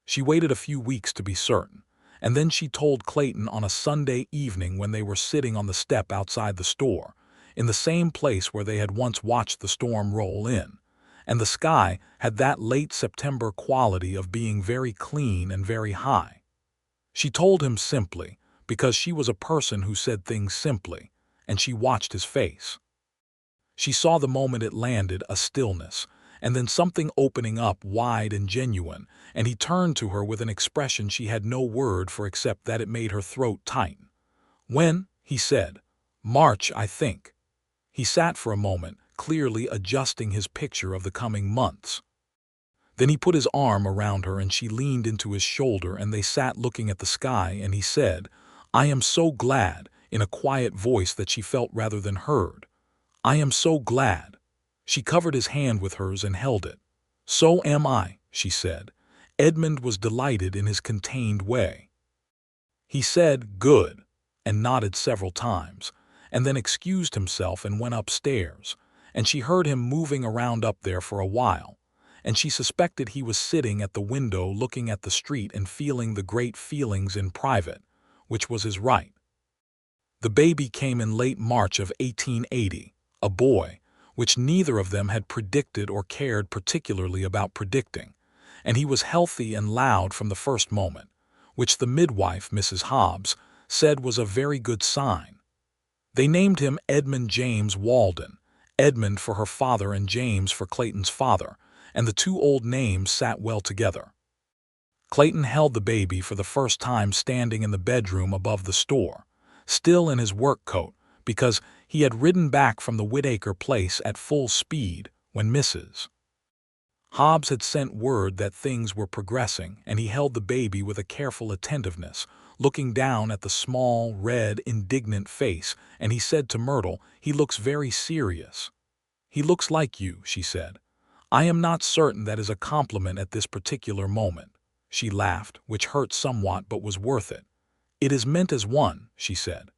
She waited a few weeks to be certain, and then she told Clayton on a Sunday evening when they were sitting on the step outside the store, in the same place where they had once watched the storm roll in, and the sky had that late September quality of being very clean and very high. She told him simply, because she was a person who said things simply, and she watched his face. She saw the moment it landed a stillness, and then something opening up wide and genuine, and he turned to her with an expression she had no word for except that it made her throat tighten. "When?" he said. "March, I think." He sat for a moment, clearly adjusting his picture of the coming months. Then he put his arm around her and she leaned into his shoulder and they sat looking at the sky, and he said, "I am so glad," in a quiet voice that she felt rather than heard. "I am so glad." She covered his hand with hers and held it. "So am I," she said. Edmund was delighted in his contained way. He said, "Good," and nodded several times, and then excused himself and went upstairs, and she heard him moving around up there for a while, and she suspected he was sitting at the window looking at the street and feeling the great feelings in private, which was his right. The baby came in late March of 1880, a boy, which neither of them had predicted or cared particularly about predicting, and he was healthy and loud from the first moment, which the midwife, Mrs. Hobbs, said was a very good sign. They named him Edmund James Walden, Edmund for her father and James for Clayton's father, and the two old names sat well together. Clayton held the baby for the first time standing in the bedroom above the store, still in his work coat, because He had ridden back from the Whittaker place at full speed when Mrs. Hobbs had sent word that things were progressing, and he held the baby with a careful attentiveness, looking down at the small, red, indignant face, and he said to Myrtle, "He looks very serious." "He looks like you," she said. "I am not certain that is a compliment at this particular moment." She laughed, which hurt somewhat but was worth it. "It is meant as one," she said.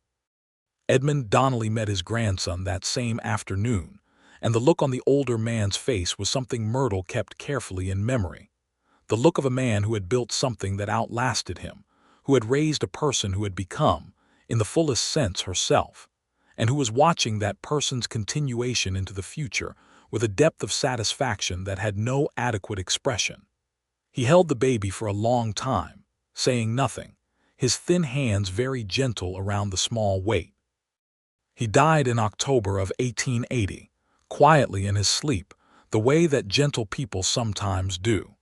Edmund Donnelly met his grandson that same afternoon, and the look on the older man's face was something Myrtle kept carefully in memory. The look of a man who had built something that outlasted him, who had raised a person who had become, in the fullest sense, herself, and who was watching that person's continuation into the future with a depth of satisfaction that had no adequate expression. He held the baby for a long time, saying nothing, his thin hands very gentle around the small weight. He died in October of 1880, quietly in his sleep, the way that gentle people sometimes do.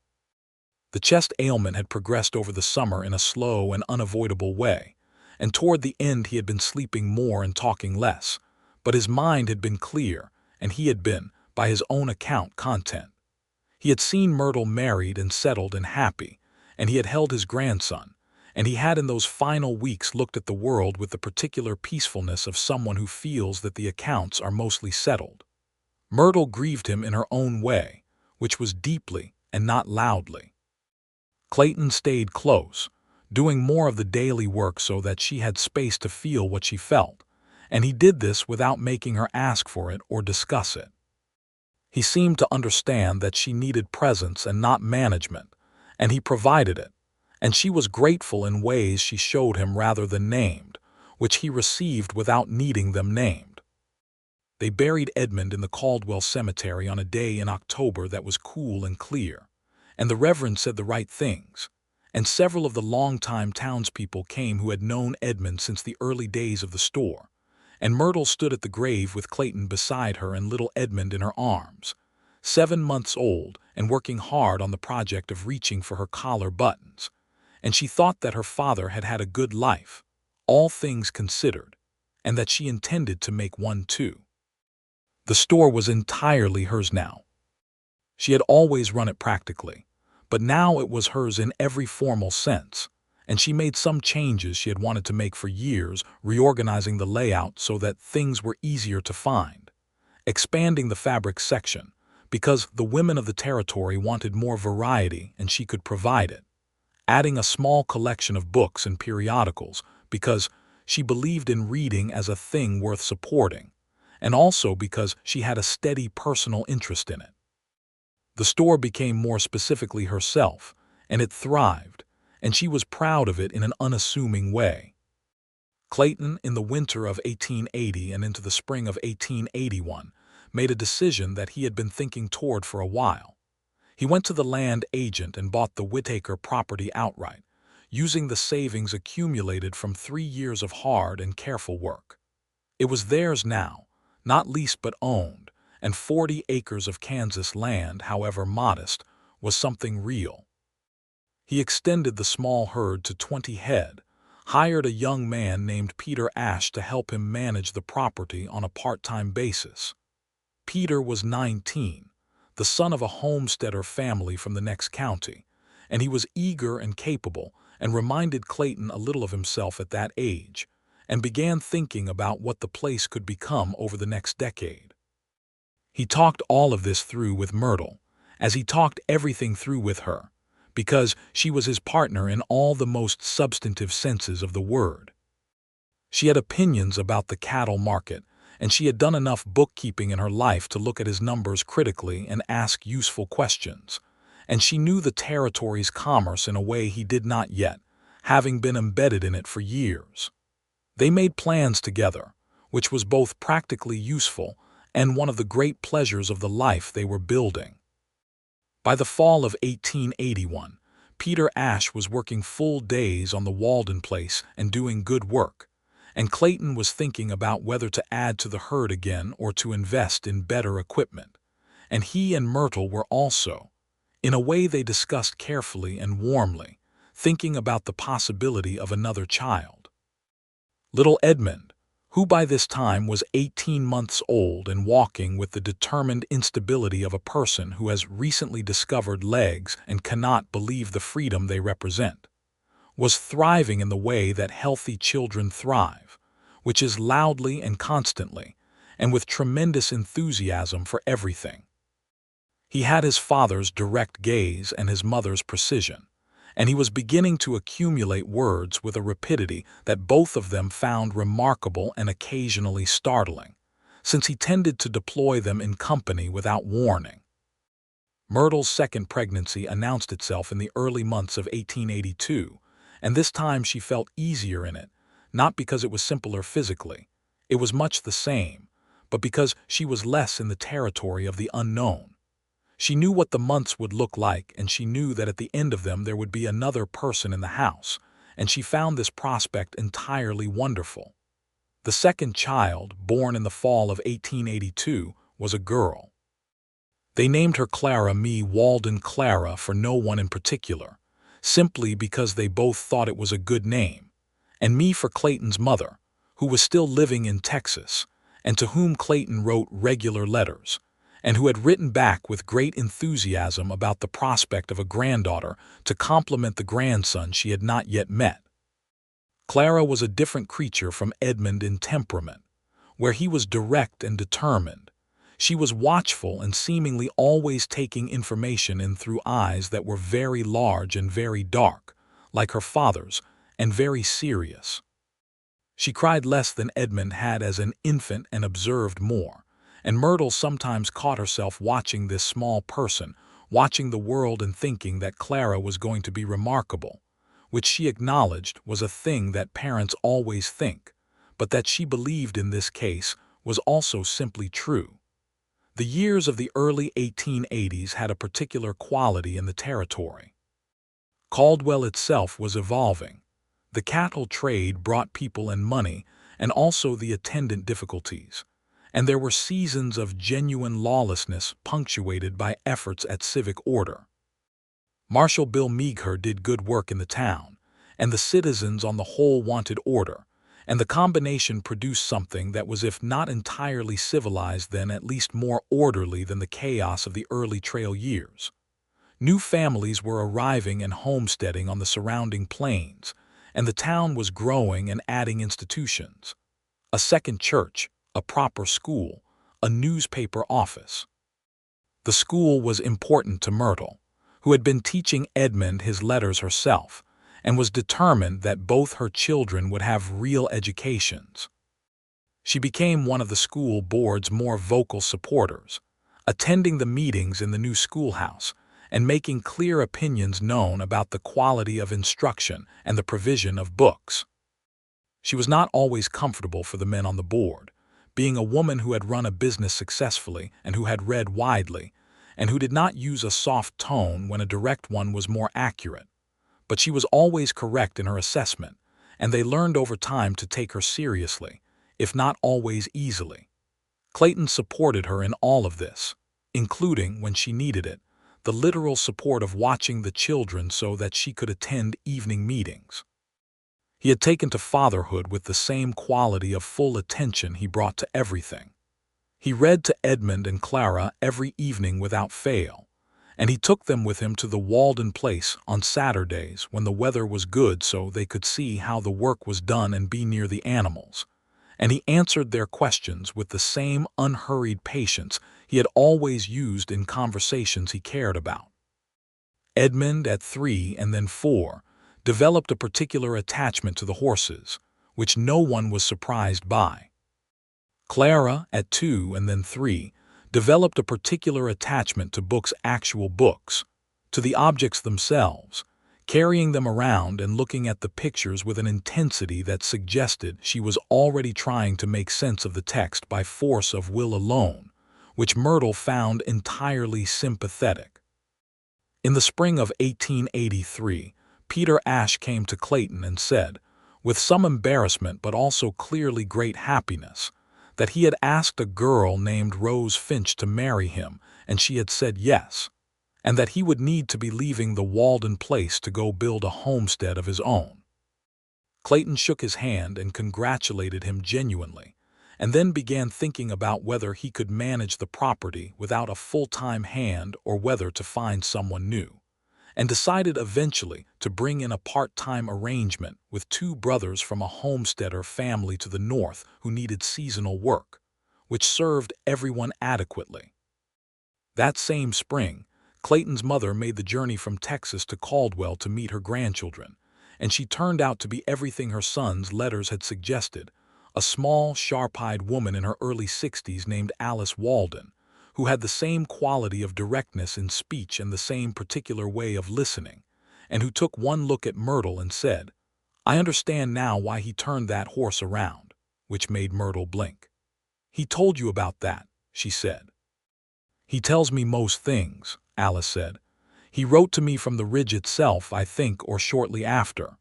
The chest ailment had progressed over the summer in a slow and unavoidable way, and toward the end he had been sleeping more and talking less, but his mind had been clear, and he had been, by his own account, content. He had seen Myrtle married and settled and happy, and he had held his grandson, and he had in those final weeks looked at the world with the particular peacefulness of someone who feels that the accounts are mostly settled. Myrtle grieved him in her own way, which was deeply and not loudly. Clayton stayed close, doing more of the daily work so that she had space to feel what she felt, and he did this without making her ask for it or discuss it. He seemed to understand that she needed presence and not management, and he provided it, and she was grateful in ways she showed him rather than named, which he received without needing them named. They buried Edmund in the Caldwell cemetery on a day in October that was cool and clear, and the Reverend said the right things, and several of the longtime townspeople came who had known Edmund since the early days of the store, and Myrtle stood at the grave with Clayton beside her and little Edmund in her arms, 7 months old and working hard on the project of reaching for her collar buttons, and she thought that her father had had a good life, all things considered, and that she intended to make one too. The store was entirely hers now. She had always run it practically, but now it was hers in every formal sense, and she made some changes she had wanted to make for years, reorganizing the layout so that things were easier to find, expanding the fabric section, because the women of the territory wanted more variety and she could provide it, adding a small collection of books and periodicals because she believed in reading as a thing worth supporting, and also because she had a steady personal interest in it. The store became more specifically herself, and it thrived, and she was proud of it in an unassuming way. Clayton, in the winter of 1880 and into the spring of 1881, made a decision that he had been thinking toward for a while. He went to the land agent and bought the Whittaker property outright, using the savings accumulated from 3 years of hard and careful work. It was theirs now, not leased but owned, and 40 acres of Kansas land, however modest, was something real. He extended the small herd to 20 head, hired a young man named Peter Ash to help him manage the property on a part-time basis. Peter was 19, the son of a homesteader family from the next county, and he was eager and capable and reminded Clayton a little of himself at that age, and began thinking about what the place could become over the next decade. He talked all of this through with Myrtle, as he talked everything through with her, because she was his partner in all the most substantive senses of the word. She had opinions about the cattle market, and she had done enough bookkeeping in her life to look at his numbers critically and ask useful questions, and she knew the territory's commerce in a way he did not yet, having been embedded in it for years. They made plans together, which was both practically useful and one of the great pleasures of the life they were building. By the fall of 1881, Peter Ash was working full days on the Walden place and doing good work, and Clayton was thinking about whether to add to the herd again or to invest in better equipment, and he and Myrtle were also, in a way they discussed carefully and warmly, thinking about the possibility of another child. Little Edmund, who by this time was 18 months old and walking with the determined instability of a person who has recently discovered legs and cannot believe the freedom they represent, was thriving in the way that healthy children thrive, which is loudly and constantly, and with tremendous enthusiasm for everything. He had his father's direct gaze and his mother's precision, and he was beginning to accumulate words with a rapidity that both of them found remarkable and occasionally startling, since he tended to deploy them in company without warning. Myrtle's second pregnancy announced itself in the early months of 1882, and this time she felt easier in it, not because it was simpler physically, it was much the same, but because she was less in the territory of the unknown. She knew what the months would look like, and she knew that at the end of them there would be another person in the house, and she found this prospect entirely wonderful. The second child, born in the fall of 1882, was a girl. They named her Clara Walden Clara for no one in particular, simply because they both thought it was a good name, and me for Clayton's mother, who was still living in Texas, and to whom Clayton wrote regular letters, and who had written back with great enthusiasm about the prospect of a granddaughter to complement the grandson she had not yet met. Clara was a different creature from Edmund in temperament, where he was direct and determined. She was watchful and seemingly always taking information in through eyes that were very large and very dark, like her father's, and very serious. She cried less than Edmund had as an infant and observed more, and Myrtle sometimes caught herself watching this small person, watching the world and thinking that Clara was going to be remarkable, which she acknowledged was a thing that parents always think, but that she believed in this case was also simply true. The years of the early 1880s had a particular quality in the territory. Caldwell itself was evolving. The cattle trade brought people and money, and also the attendant difficulties, and there were seasons of genuine lawlessness punctuated by efforts at civic order. Marshal Bill Meagher did good work in the town, and the citizens on the whole wanted order, and the combination produced something that was, if not entirely civilized, then at least more orderly than the chaos of the early trail years. New families were arriving and homesteading on the surrounding plains, and the town was growing and adding institutions. A second church, a proper school, a newspaper office. The school was important to Myrtle, who had been teaching Edmund his letters herself, and was determined that both her children would have real educations. She became one of the school board's more vocal supporters, attending the meetings in the new schoolhouse and making clear opinions known about the quality of instruction and the provision of books. She was not always comfortable for the men on the board, being a woman who had run a business successfully and who had read widely, and who did not use a soft tone when a direct one was more accurate. But she was always correct in her assessment, and they learned over time to take her seriously, if not always easily. Clayton supported her in all of this, including, when she needed it, the literal support of watching the children so that she could attend evening meetings. He had taken to fatherhood with the same quality of full attention he brought to everything. He read to Edmund and Clara every evening without fail, and he took them with him to the Walden place on Saturdays when the weather was good so they could see how the work was done and be near the animals, and he answered their questions with the same unhurried patience he had always used in conversations he cared about. Edmund, at 3 and then 4, developed a particular attachment to the horses, which no one was surprised by. Clara, at 2 and then 3, developed a particular attachment to books, actual books, to the objects themselves, carrying them around and looking at the pictures with an intensity that suggested she was already trying to make sense of the text by force of will alone, which Myrtle found entirely sympathetic. In the spring of 1883, Peter Ashe came to Clayton and said, with some embarrassment but also clearly great happiness, that he had asked a girl named Rose Finch to marry him, and she had said yes, and that he would need to be leaving the Walden place to go build a homestead of his own. Clayton shook his hand and congratulated him genuinely, and then began thinking about whether he could manage the property without a full-time hand or whether to find someone new, and decided eventually to bring in a part-time arrangement with two brothers from a homesteader family to the north who needed seasonal work, which served everyone adequately. That same spring, Clayton's mother made the journey from Texas to Caldwell to meet her grandchildren, and she turned out to be everything her son's letters had suggested, a small, sharp-eyed woman in her early 60s named Alice Walden, who had the same quality of directness in speech and the same particular way of listening, and who took one look at Myrtle and said, "I understand now why he turned that horse around," which made Myrtle blink. "He told you about that," she said. "He tells me most things," Alice said. "He wrote to me from the ridge itself, I think, or shortly after.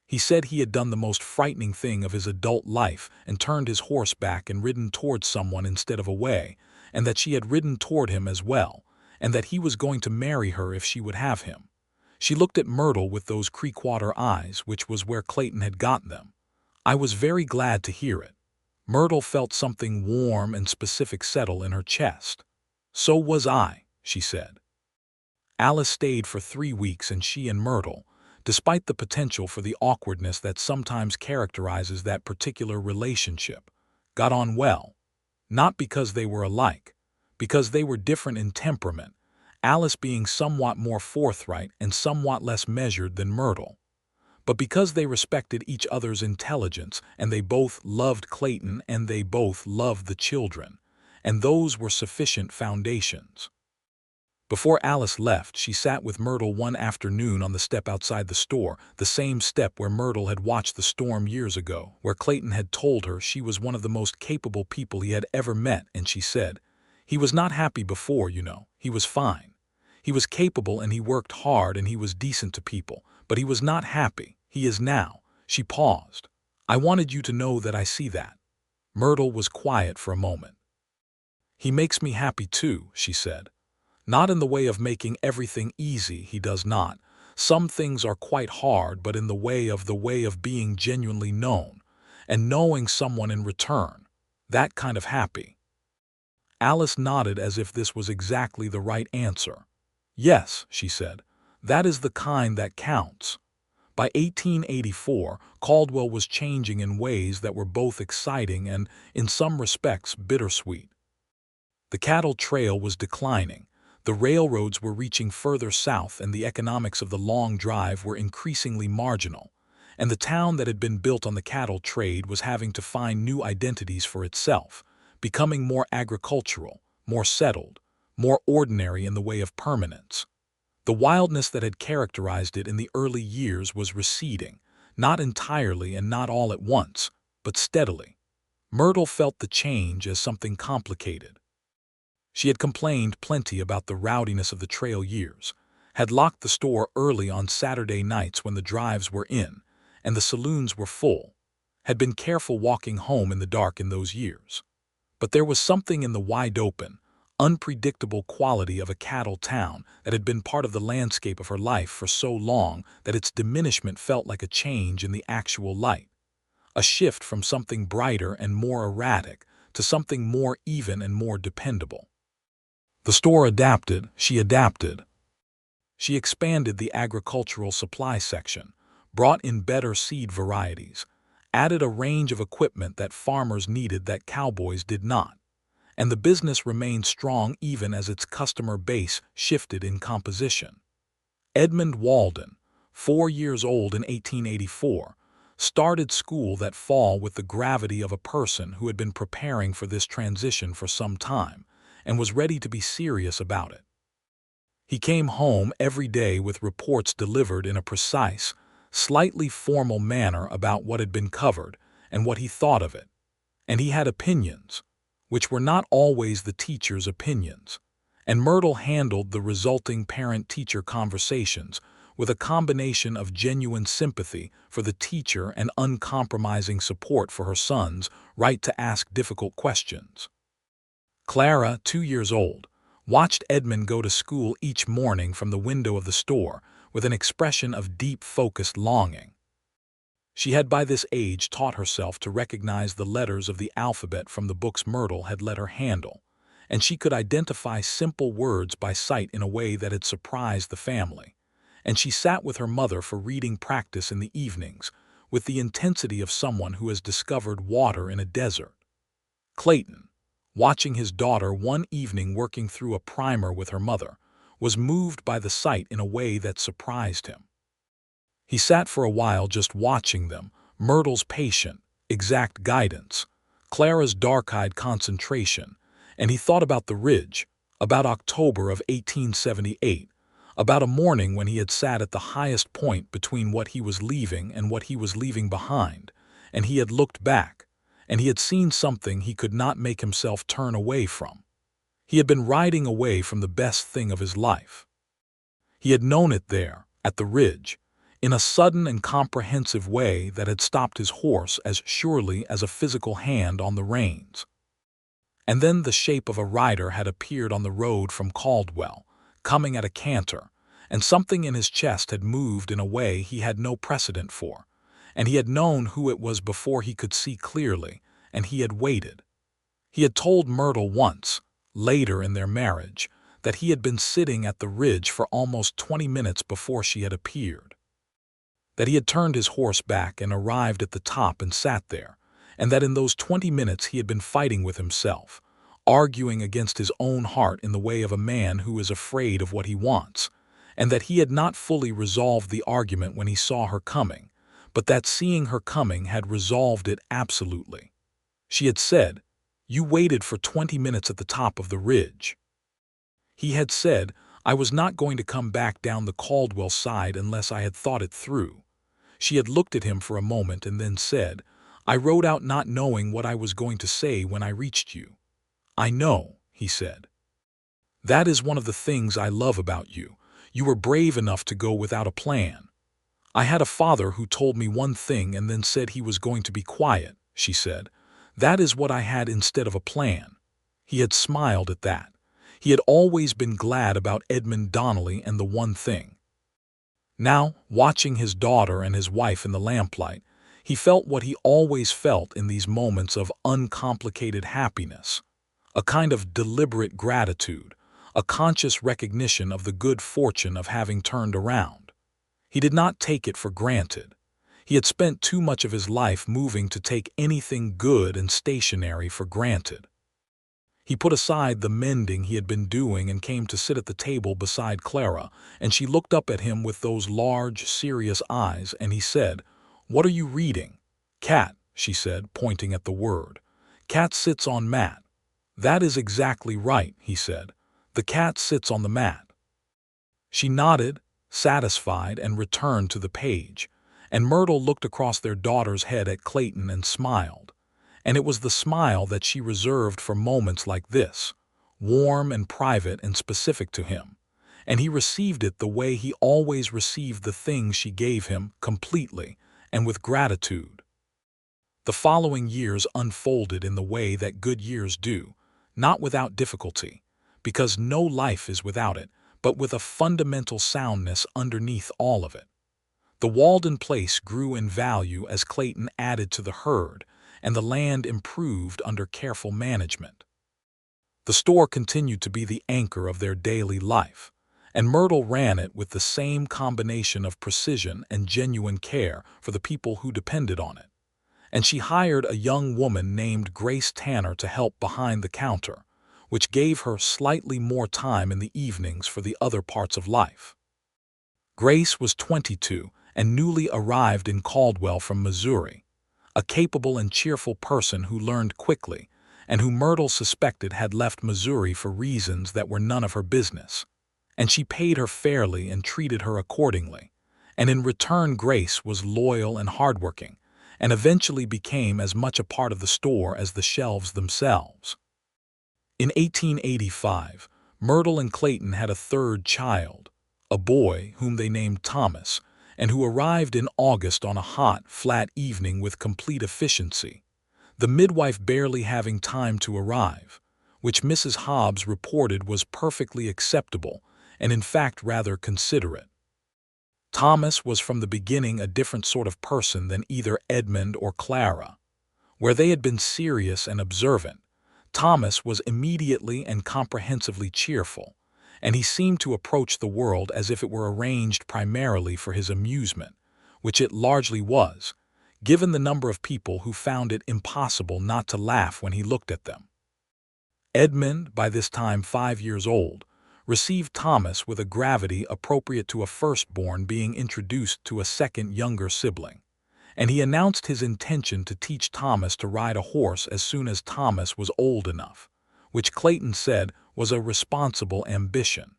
He said he had done the most frightening thing of his adult life and turned his horse back and ridden toward someone instead of away, and that she had ridden toward him as well, and that he was going to marry her if she would have him." She looked at Myrtle with those Creekwater eyes, which was where Clayton had gotten them. I was very glad to hear it. Myrtle felt something warm and specific settle in her chest. "So was I," she said. Alice stayed for 3 weeks, and she and Myrtle, despite the potential for the awkwardness that sometimes characterizes that particular relationship, got on well. Not because they were alike, because they were different in temperament, Alice being somewhat more forthright and somewhat less measured than Myrtle, but because they respected each other's intelligence, and they both loved Clayton and they both loved the children, and those were sufficient foundations. Before Alice left, she sat with Myrtle one afternoon on the step outside the store, the same step where Myrtle had watched the storm years ago, where Clayton had told her she was one of the most capable people he had ever met, and she said, "He was not happy before, you know. He was fine. He was capable and he worked hard and he was decent to people, but he was not happy. He is now." She paused. "I wanted you to know that I see that." Myrtle was quiet for a moment. "He makes me happy too," she said. "Not in the way of making everything easy, he does not. Some things are quite hard, but in the way of being genuinely known, and knowing someone in return. That kind of happy." Alice nodded as if this was exactly the right answer. "Yes," she said, "that is the kind that counts." By 1884, Caldwell was changing in ways that were both exciting and, in some respects, bittersweet. The cattle trail was declining. The railroads were reaching further south, and the economics of the long drive were increasingly marginal, and the town that had been built on the cattle trade was having to find new identities for itself, becoming more agricultural, more settled, more ordinary in the way of permanence. The wildness that had characterized it in the early years was receding, not entirely and not all at once, but steadily. Myrtle felt the change as something complicated. She had complained plenty about the rowdiness of the trail years, had locked the store early on Saturday nights when the drives were in and the saloons were full, had been careful walking home in the dark in those years. But there was something in the wide-open, unpredictable quality of a cattle town that had been part of the landscape of her life for so long that its diminishment felt like a change in the actual light, a shift from something brighter and more erratic to something more even and more dependable. The store adapted, she adapted. She expanded the agricultural supply section, brought in better seed varieties, added a range of equipment that farmers needed that cowboys did not, and the business remained strong even as its customer base shifted in composition. Edmund Walden, 4 years old in 1884, started school that fall with the gravity of a person who had been preparing for this transition for some time and was ready to be serious about it. He came home every day with reports delivered in a precise, slightly formal manner about what had been covered and what he thought of it, and he had opinions, which were not always the teacher's opinions, and Myrtle handled the resulting parent-teacher conversations with a combination of genuine sympathy for the teacher and uncompromising support for her son's right to ask difficult questions. Clara, 2 years old, watched Edmund go to school each morning from the window of the store with an expression of deep, focused longing. She had by this age taught herself to recognize the letters of the alphabet from the books Myrtle had let her handle, and she could identify simple words by sight in a way that had surprised the family. And she sat with her mother for reading practice in the evenings, with the intensity of someone who has discovered water in a desert. Clayton, watching his daughter one evening working through a primer with her mother, was moved by the sight in a way that surprised him. He sat for a while just watching them, Myrtle's patient, exact guidance, Clara's dark-eyed concentration, and he thought about the ridge, about October of 1878, about a morning when he had sat at the highest point between what he was leaving and what he was leaving behind, and he had looked back, and he had seen something he could not make himself turn away from. He had been riding away from the best thing of his life. He had known it there, at the ridge, in a sudden and comprehensive way that had stopped his horse as surely as a physical hand on the reins. And then the shape of a rider had appeared on the road from Caldwell, coming at a canter, and something in his chest had moved in a way he had no precedent for, and he had known who it was before he could see clearly, and he had waited. He had told Myrtle once, later in their marriage, that he had been sitting at the ridge for almost 20 minutes before she had appeared. That he had turned his horse back and arrived at the top and sat there, and that in those 20 minutes he had been fighting with himself, arguing against his own heart in the way of a man who is afraid of what he wants, and that he had not fully resolved the argument when he saw her coming, but that seeing her coming had resolved it absolutely. She had said, "You waited for 20 minutes at the top of the ridge." He had said, "I was not going to come back down the Caldwell side unless I had thought it through." She had looked at him for a moment and then said, "I rode out not knowing what I was going to say when I reached you." "I know," he said. "That is one of the things I love about you. You were brave enough to go without a plan." "I had a father who told me one thing and then said he was going to be quiet," she said. "That is what I had instead of a plan." He had smiled at that. He had always been glad about Edmund Donnelly and the one thing. Now, watching his daughter and his wife in the lamplight, he felt what he always felt in these moments of uncomplicated happiness, a kind of deliberate gratitude, a conscious recognition of the good fortune of having turned around. He did not take it for granted. He had spent too much of his life moving to take anything good and stationary for granted. He put aside the mending he had been doing and came to sit at the table beside Clara, and she looked up at him with those large, serious eyes, and he said, "What are you reading?" "Cat," she said, pointing at the word. "Cat sits on mat." "That is exactly right," he said. "The cat sits on the mat." She nodded, satisfied, and returned to the page, and Myrtle looked across their daughter's head at Clayton and smiled. And it was the smile that she reserved for moments like this, warm and private and specific to him, and he received it the way he always received the things she gave him, completely, and with gratitude. The following years unfolded in the way that good years do, not without difficulty, because no life is without it, but with a fundamental soundness underneath all of it. The Walden place grew in value as Clayton added to the herd, and the land improved under careful management. The store continued to be the anchor of their daily life, and Myrtle ran it with the same combination of precision and genuine care for the people who depended on it. And she hired a young woman named Grace Tanner to help behind the counter, which gave her slightly more time in the evenings for the other parts of life. Grace was 22 and newly arrived in Caldwell from Missouri, a capable and cheerful person who learned quickly, and who Myrtle suspected had left Missouri for reasons that were none of her business. And she paid her fairly and treated her accordingly, and in return Grace was loyal and hardworking, and eventually became as much a part of the store as the shelves themselves. In 1885, Myrtle and Clayton had a third child, a boy whom they named Thomas, and who arrived in August on a hot, flat evening with complete efficiency, the midwife barely having time to arrive, which Mrs. Hobbs reported was perfectly acceptable and in fact rather considerate. Thomas was from the beginning a different sort of person than either Edmund or Clara. Where they had been serious and observant, Thomas was immediately and comprehensively cheerful, and he seemed to approach the world as if it were arranged primarily for his amusement, which it largely was, given the number of people who found it impossible not to laugh when he looked at them. Edmund, by this time 5 years old, received Thomas with a gravity appropriate to a firstborn being introduced to a second younger sibling, and he announced his intention to teach Thomas to ride a horse as soon as Thomas was old enough, which Clayton said was a responsible ambition.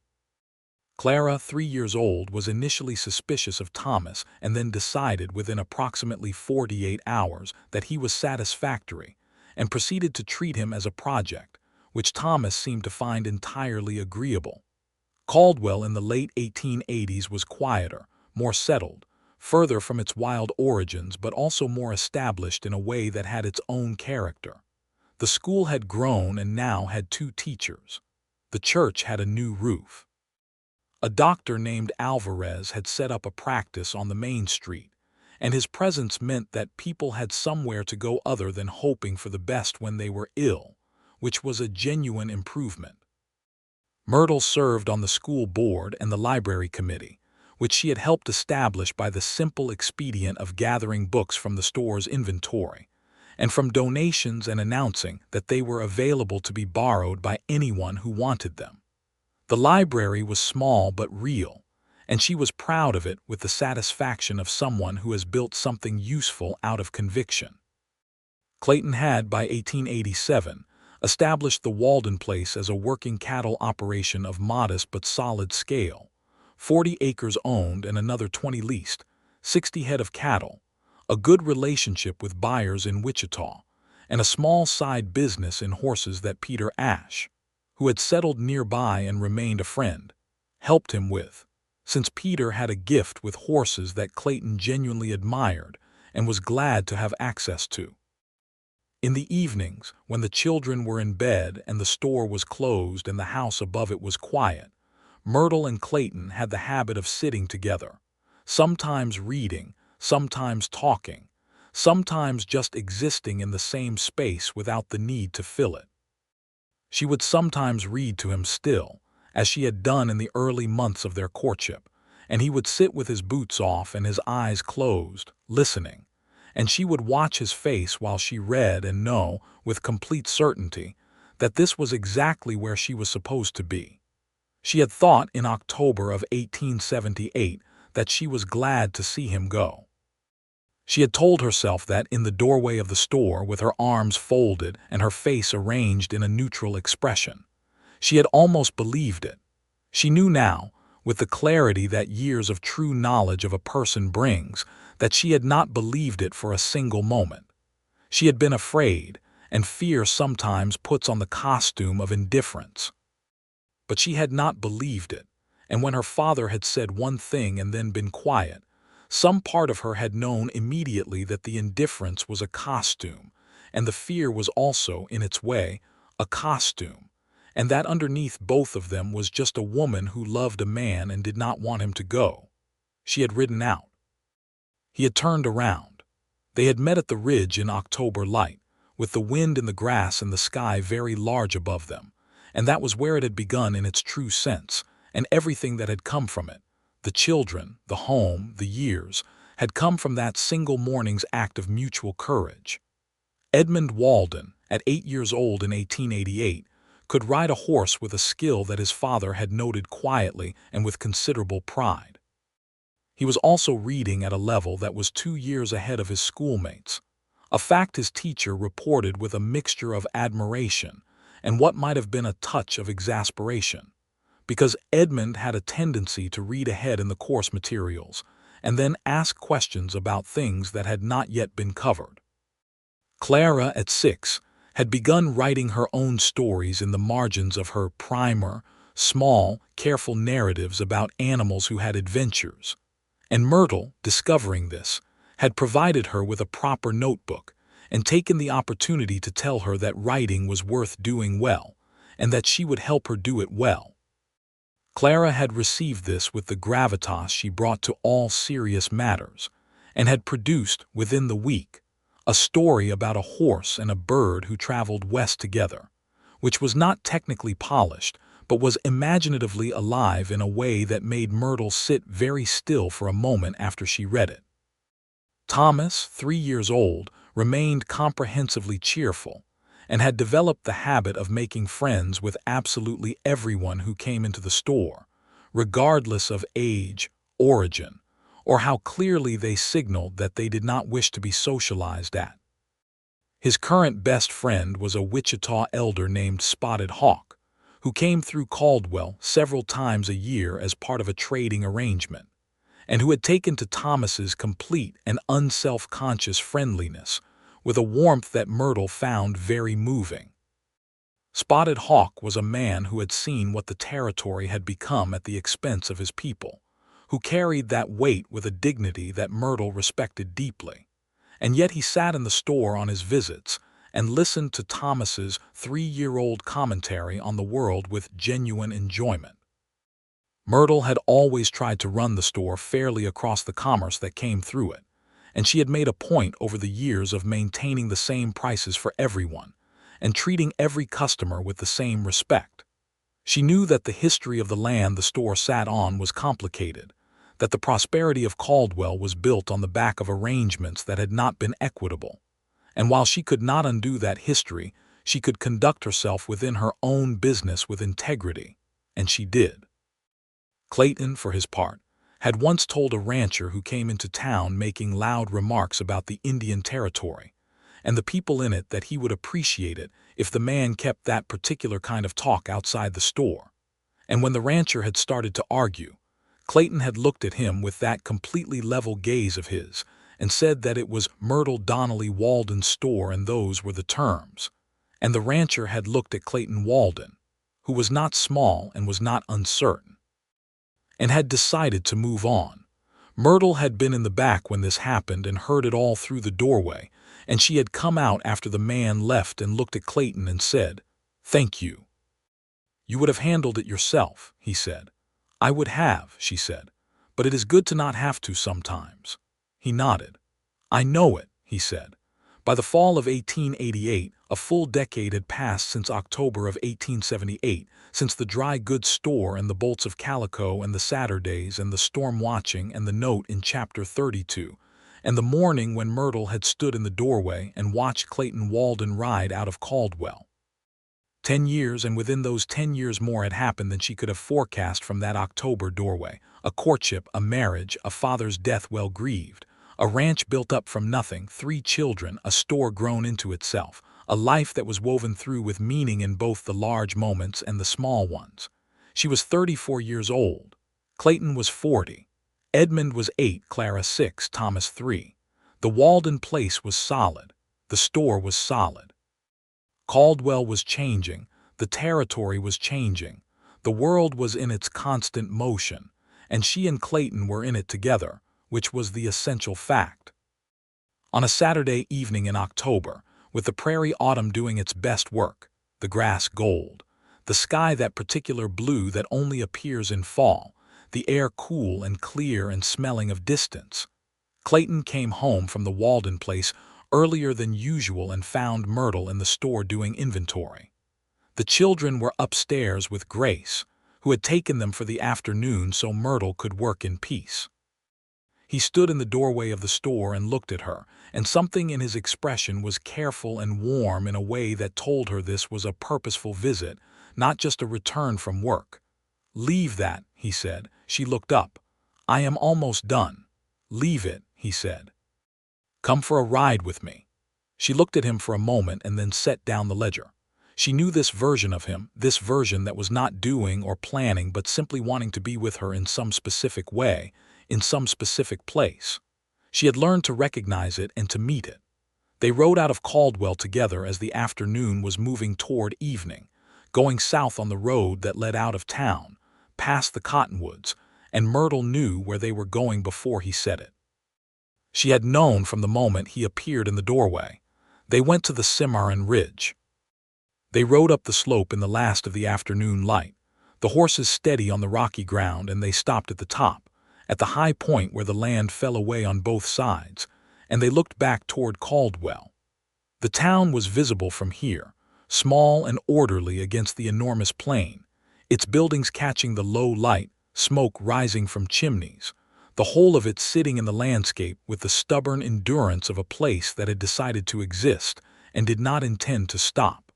Clara, 3 years old, was initially suspicious of Thomas and then decided within approximately 48 hours that he was satisfactory and proceeded to treat him as a project, which Thomas seemed to find entirely agreeable. Caldwell in the late 1880s was quieter, more settled, further from its wild origins but also more established in a way that had its own character. The school had grown and now had 2 teachers. The church had a new roof. A doctor named Alvarez had set up a practice on the main street, and his presence meant that people had somewhere to go other than hoping for the best when they were ill, which was a genuine improvement. Myrtle served on the school board and the library committee, which she had helped establish by the simple expedient of gathering books from the store's inventory, and from donations and announcing that they were available to be borrowed by anyone who wanted them. The library was small but real, and she was proud of it with the satisfaction of someone who has built something useful out of conviction. Clayton had, by 1887, established the Walden place as a working cattle operation of modest but solid scale, 40 acres owned and another 20 leased, 60 head of cattle, a good relationship with buyers in Wichita, and a small side business in horses that Peter Ashe, who had settled nearby and remained a friend, helped him with, since Peter had a gift with horses that Clayton genuinely admired and was glad to have access to. In the evenings, when the children were in bed and the store was closed and the house above it was quiet, Myrtle and Clayton had the habit of sitting together, sometimes reading, sometimes talking, sometimes just existing in the same space without the need to fill it. She would sometimes read to him still, as she had done in the early months of their courtship, and he would sit with his boots off and his eyes closed, listening, and she would watch his face while she read and know, with complete certainty, that this was exactly where she was supposed to be. She had thought in October of 1878 that she was glad to see him go. She had told herself that in the doorway of the store with her arms folded and her face arranged in a neutral expression. She had almost believed it. She knew now, with the clarity that years of true knowledge of a person brings, that she had not believed it for a single moment. She had been afraid, and fear sometimes puts on the costume of indifference. But she had not believed it, and when her father had said one thing and then been quiet, some part of her had known immediately that the indifference was a costume, and the fear was also, in its way, a costume, and that underneath both of them was just a woman who loved a man and did not want him to go. She had ridden out. He had turned around. They had met at the ridge in October light, with the wind in the grass and the sky very large above them, and that was where it had begun in its true sense, and everything that had come from it, the children, the home, the years, had come from that single morning's act of mutual courage. Edmund Walden, at 8 years old in 1888, could ride a horse with a skill that his father had noted quietly and with considerable pride. He was also reading at a level that was 2 years ahead of his schoolmates, a fact his teacher reported with a mixture of admiration and what might have been a touch of exasperation, because Edmund had a tendency to read ahead in the course materials and then ask questions about things that had not yet been covered. Clara, at 6, had begun writing her own stories in the margins of her primer, small, careful narratives about animals who had adventures, and Myrtle, discovering this, had provided her with a proper notebook and taken the opportunity to tell her that writing was worth doing well and that she would help her do it well. Clara had received this with the gravitas she brought to all serious matters, and had produced, within the week, a story about a horse and a bird who traveled west together, which was not technically polished, but was imaginatively alive in a way that made Myrtle sit very still for a moment after she read it. Thomas, 3 years old, remained comprehensively cheerful, and had developed the habit of making friends with absolutely everyone who came into the store, regardless of age, origin, or how clearly they signaled that they did not wish to be socialized at. His current best friend was a Wichita elder named Spotted Hawk, who came through Caldwell several times a year as part of a trading arrangement, and who had taken to Thomas's complete and unself-conscious friendliness with a warmth that Myrtle found very moving. Spotted Hawk was a man who had seen what the territory had become at the expense of his people, who carried that weight with a dignity that Myrtle respected deeply, and yet he sat in the store on his visits and listened to Thomas's 3-year-old commentary on the world with genuine enjoyment. Myrtle had always tried to run the store fairly across the commerce that came through it, and she had made a point over the years of maintaining the same prices for everyone and treating every customer with the same respect. She knew that the history of the land the store sat on was complicated, that the prosperity of Caldwell was built on the back of arrangements that had not been equitable, and while she could not undo that history, she could conduct herself within her own business with integrity, and she did. Clayton, for his part, had once told a rancher who came into town making loud remarks about the Indian Territory and the people in it that he would appreciate it if the man kept that particular kind of talk outside the store. And when the rancher had started to argue, Clayton had looked at him with that completely level gaze of his and said that it was Myrtle Donnelly Walden's store and those were the terms. And the rancher had looked at Clayton Walden, who was not small and was not uncertain, and had decided to move on. Myrtle had been in the back when this happened and heard it all through the doorway, and she had come out after the man left and looked at Clayton and said, "Thank you." "You would have handled it yourself," he said. "I would have," she said, "but it is good to not have to sometimes." He nodded. "I know it," he said. By the fall of 1888, a full decade had passed since October of 1878, since the dry goods store and the bolts of calico and the Saturdays and the storm watching and the note in Chapter 32, and the morning when Myrtle had stood in the doorway and watched Clayton Walden ride out of Caldwell. 10 years, and within those 10 years more had happened than she could have forecast from that October doorway. A courtship, a marriage, a father's death well grieved, a ranch built up from nothing, 3 children, a store grown into itself, a life that was woven through with meaning in both the large moments and the small ones. She was 34 years old. Clayton was 40. Edmund was 8, Clara 6, Thomas 3. The Walden place was solid. The store was solid. Caldwell was changing. The territory was changing. The world was in its constant motion, and she and Clayton were in it together, which was the essential fact. On a Saturday evening in October, with the prairie autumn doing its best work, the grass gold, the sky that particular blue that only appears in fall, the air cool and clear and smelling of distance, Clayton came home from the Walden place earlier than usual and found Myrtle in the store doing inventory. The children were upstairs with Grace, who had taken them for the afternoon so Myrtle could work in peace. He stood in the doorway of the store and looked at her, and something in his expression was careful and warm in a way that told her this was a purposeful visit, not just a return from work. "Leave that," he said. She looked up. "I am almost done." "Leave it," he said. "Come for a ride with me." She looked at him for a moment and then set down the ledger. She knew this version of him, this version that was not doing or planning but simply wanting to be with her in some specific way, in some specific place. She had learned to recognize it and to meet it. They rode out of Caldwell together as the afternoon was moving toward evening, going south on the road that led out of town, past the cottonwoods, and Myrtle knew where they were going before he said it. She had known from the moment he appeared in the doorway. They went to the Cimarron Ridge. They rode up the slope in the last of the afternoon light. The horses steady on the rocky ground, and they stopped at the top, at the high point where the land fell away on both sides, and they looked back toward Caldwell. The town was visible from here, small and orderly against the enormous plain, its buildings catching the low light, smoke rising from chimneys, the whole of it sitting in the landscape with the stubborn endurance of a place that had decided to exist and did not intend to stop.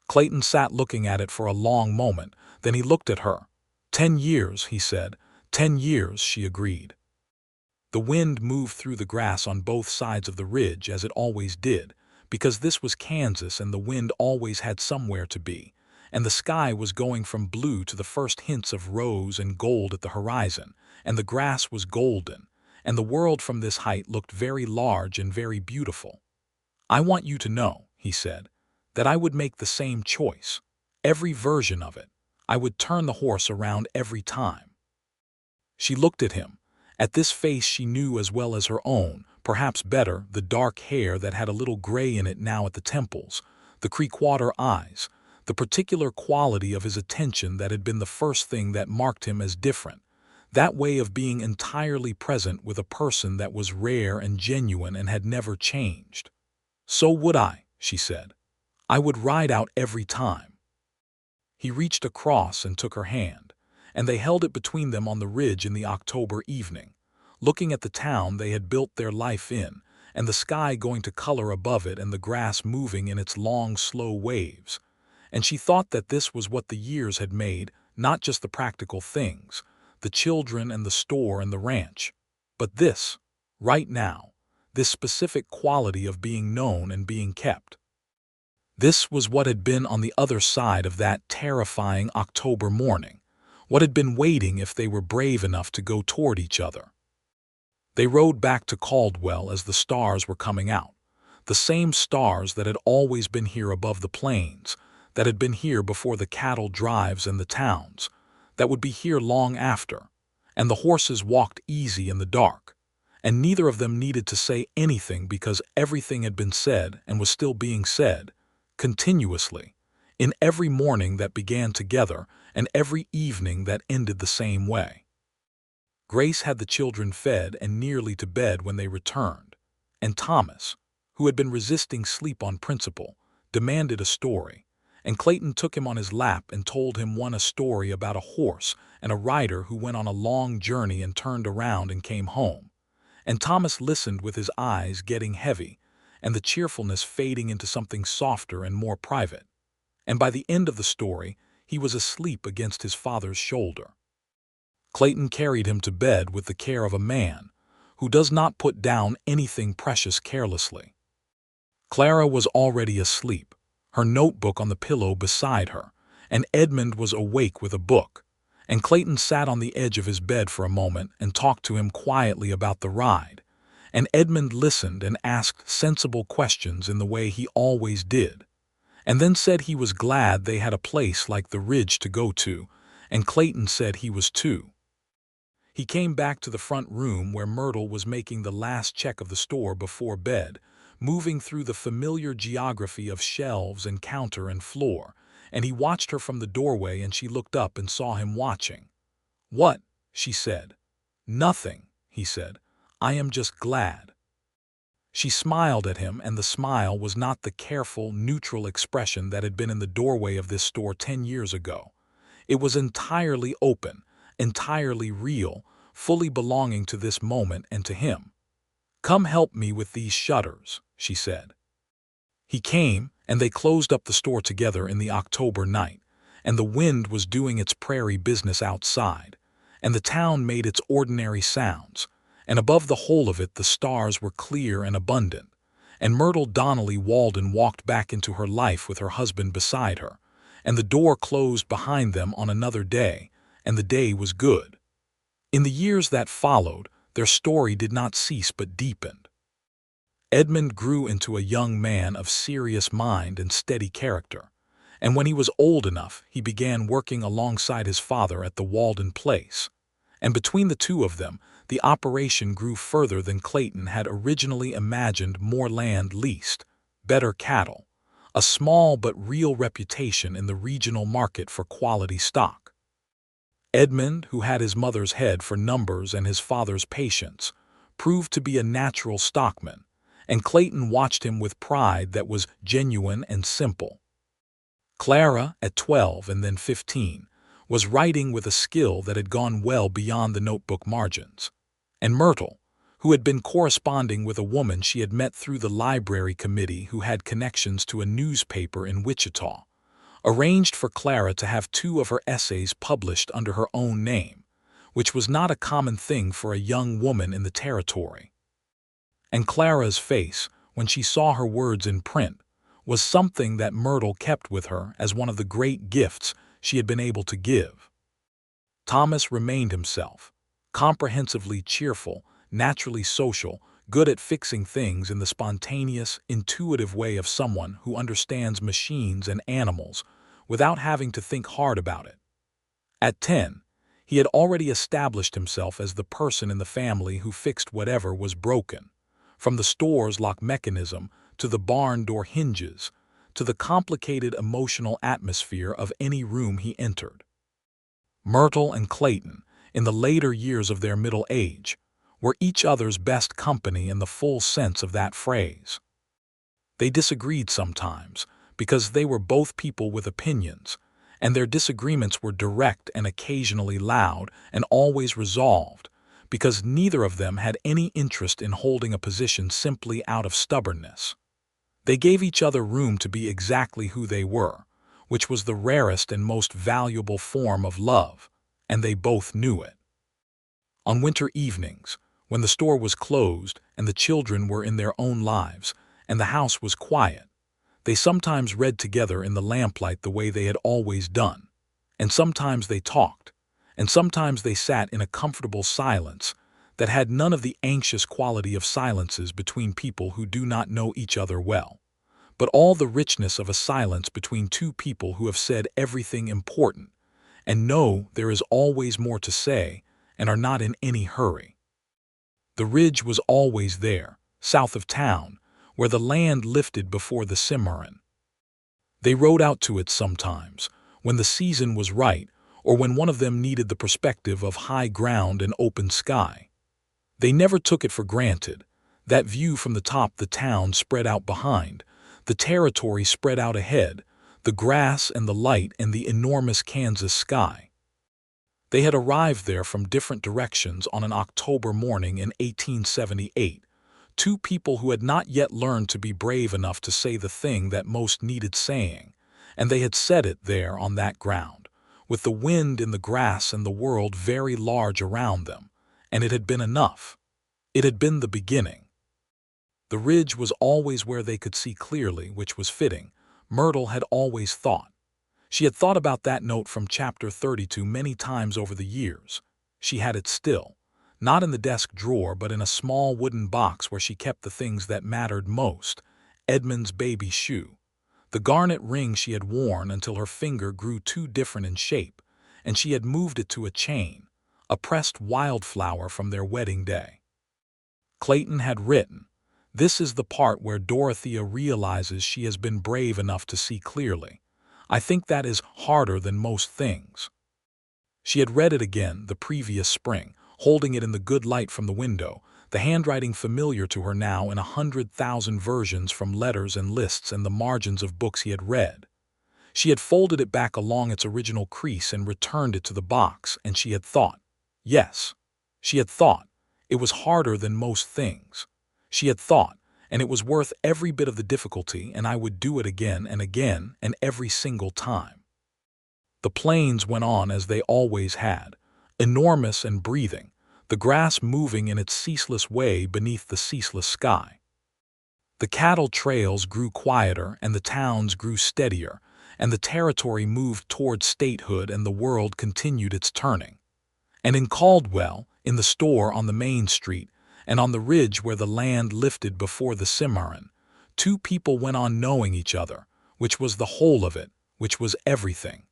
Clayton sat looking at it for a long moment, then he looked at her. 10 years, he said. 10 years, she agreed. The wind moved through the grass on both sides of the ridge as it always did, because this was Kansas and the wind always had somewhere to be, and the sky was going from blue to the first hints of rose and gold at the horizon, and the grass was golden, and the world from this height looked very large and very beautiful. I want you to know, he said, that I would make the same choice. Every version of it. I would turn the horse around every time. She looked at him. At this face she knew as well as her own, perhaps better, the dark hair that had a little gray in it now at the temples, the creek-water eyes, the particular quality of his attention that had been the first thing that marked him as different, that way of being entirely present with a person that was rare and genuine and had never changed. So would I, she said. I would ride out every time. He reached across and took her hand, and they held it between them on the ridge in the October evening, looking at the town they had built their life in, and the sky going to color above it and the grass moving in its long, slow waves. And she thought that this was what the years had made, not just the practical things, the children and the store and the ranch, but this, right now, this specific quality of being known and being kept. This was what had been on the other side of that terrifying October morning, what had been waiting if they were brave enough to go toward each other. They rode back to Caldwell as the stars were coming out, the same stars that had always been here above the plains, that had been here before the cattle drives and the towns, that would be here long after, and the horses walked easy in the dark, and neither of them needed to say anything because everything had been said and was still being said, continuously, in every morning that began together and every evening that ended the same way. Grace had the children fed and nearly to bed when they returned, and Thomas, who had been resisting sleep on principle, demanded a story, and Clayton took him on his lap and told him a story about a horse and a rider who went on a long journey and turned around and came home. And Thomas listened with his eyes getting heavy, and the cheerfulness fading into something softer and more private. And by the end of the story, he was asleep against his father's shoulder. Clayton carried him to bed with the care of a man who does not put down anything precious carelessly. Clara was already asleep, her notebook on the pillow beside her, and Edmund was awake with a book, and Clayton sat on the edge of his bed for a moment and talked to him quietly about the ride, and Edmund listened and asked sensible questions in the way he always did, and then said he was glad they had a place like the Ridge to go to, and Clayton said he was too. He came back to the front room where Myrtle was making the last check of the store before bed, moving through the familiar geography of shelves and counter and floor, and he watched her from the doorway and she looked up and saw him watching. "What?" she said. "Nothing," he said. "I am just glad." She smiled at him, and the smile was not the careful, neutral expression that had been in the doorway of this store 10 years ago. It was entirely open, entirely real, fully belonging to this moment and to him. "Come help me with these shutters," she said. He came, and they closed up the store together in the October night, and the wind was doing its prairie business outside, and the town made its ordinary sounds, and above the whole of it the stars were clear and abundant, and Myrtle Donnelly Walden walked back into her life with her husband beside her, and the door closed behind them on another day, and the day was good. In the years that followed, their story did not cease but deepened. Edmund grew into a young man of serious mind and steady character, and when he was old enough, he began working alongside his father at the Walden place. And between the two of them, the operation grew further than Clayton had originally imagined. More land leased, better cattle, a small but real reputation in the regional market for quality stock. Edmund, who had his mother's head for numbers and his father's patience, proved to be a natural stockman, and Clayton watched him with pride that was genuine and simple. Clara, at 12 and then 15, was writing with a skill that had gone well beyond the notebook margins. And Myrtle, who had been corresponding with a woman she had met through the library committee who had connections to a newspaper in Wichita, arranged for Clara to have 2 of her essays published under her own name, which was not a common thing for a young woman in the territory. And Clara's face, when she saw her words in print, was something that Myrtle kept with her as one of the great gifts she had been able to give. Thomas remained himself, comprehensively cheerful, naturally social, good at fixing things in the spontaneous, intuitive way of someone who understands machines and animals without having to think hard about it. At 10, he had already established himself as the person in the family who fixed whatever was broken, from the store's lock mechanism to the barn door hinges, to the complicated emotional atmosphere of any room he entered. Myrtle and Clayton, in the later years of their middle age, were each other's best company in the full sense of that phrase. They disagreed sometimes, because they were both people with opinions, and their disagreements were direct and occasionally loud and always resolved, because neither of them had any interest in holding a position simply out of stubbornness. They gave each other room to be exactly who they were, which was the rarest and most valuable form of love, and they both knew it. On winter evenings, when the store was closed and the children were in their own lives and the house was quiet, they sometimes read together in the lamplight the way they had always done, and sometimes they talked, and sometimes they sat in a comfortable silence that had none of the anxious quality of silences between people who do not know each other well, but all the richness of a silence between 2 people who have said everything important and know there is always more to say and are not in any hurry. The ridge was always there, south of town, where the land lifted before the Cimarron. They rode out to it sometimes, when the season was right or when one of them needed the perspective of high ground and open sky. They never took it for granted, that view from the top, the town spread out behind, the territory spread out ahead, the grass and the light and the enormous Kansas sky. They had arrived there from different directions on an October morning in 1878, 2 people who had not yet learned to be brave enough to say the thing that most needed saying, and they had said it there on that ground, with the wind in the grass and the world very large around them, and it had been enough. It had been the beginning. The ridge was always where they could see clearly, which was fitting, Myrtle had always thought. She had thought about that note from chapter 32 many times over the years. She had it still, not in the desk drawer but in a small wooden box where she kept the things that mattered most: Edmund's baby shoe, the garnet ring she had worn until her finger grew too different in shape, and she had moved it to a chain, a pressed wildflower from their wedding day. Clayton had written, "This is the part where Dorothea realizes she has been brave enough to see clearly. I think that is harder than most things." She had read it again the previous spring, holding it in the good light from the window, the handwriting familiar to her now in 100,000 versions from letters and lists and the margins of books he had read. She had folded it back along its original crease and returned it to the box, and she had thought. Yes, she had thought. It was harder than most things. She had thought, and it was worth every bit of the difficulty, and I would do it again and every single time. The plains went on as they always had, enormous and breathing, the grass moving in its ceaseless way beneath the ceaseless sky. The cattle trails grew quieter and the towns grew steadier, and the territory moved toward statehood and the world continued its turning. And in Caldwell, in the store on the main street, and on the ridge where the land lifted before the Cimarron, 2 people went on knowing each other, which was the whole of it, which was everything.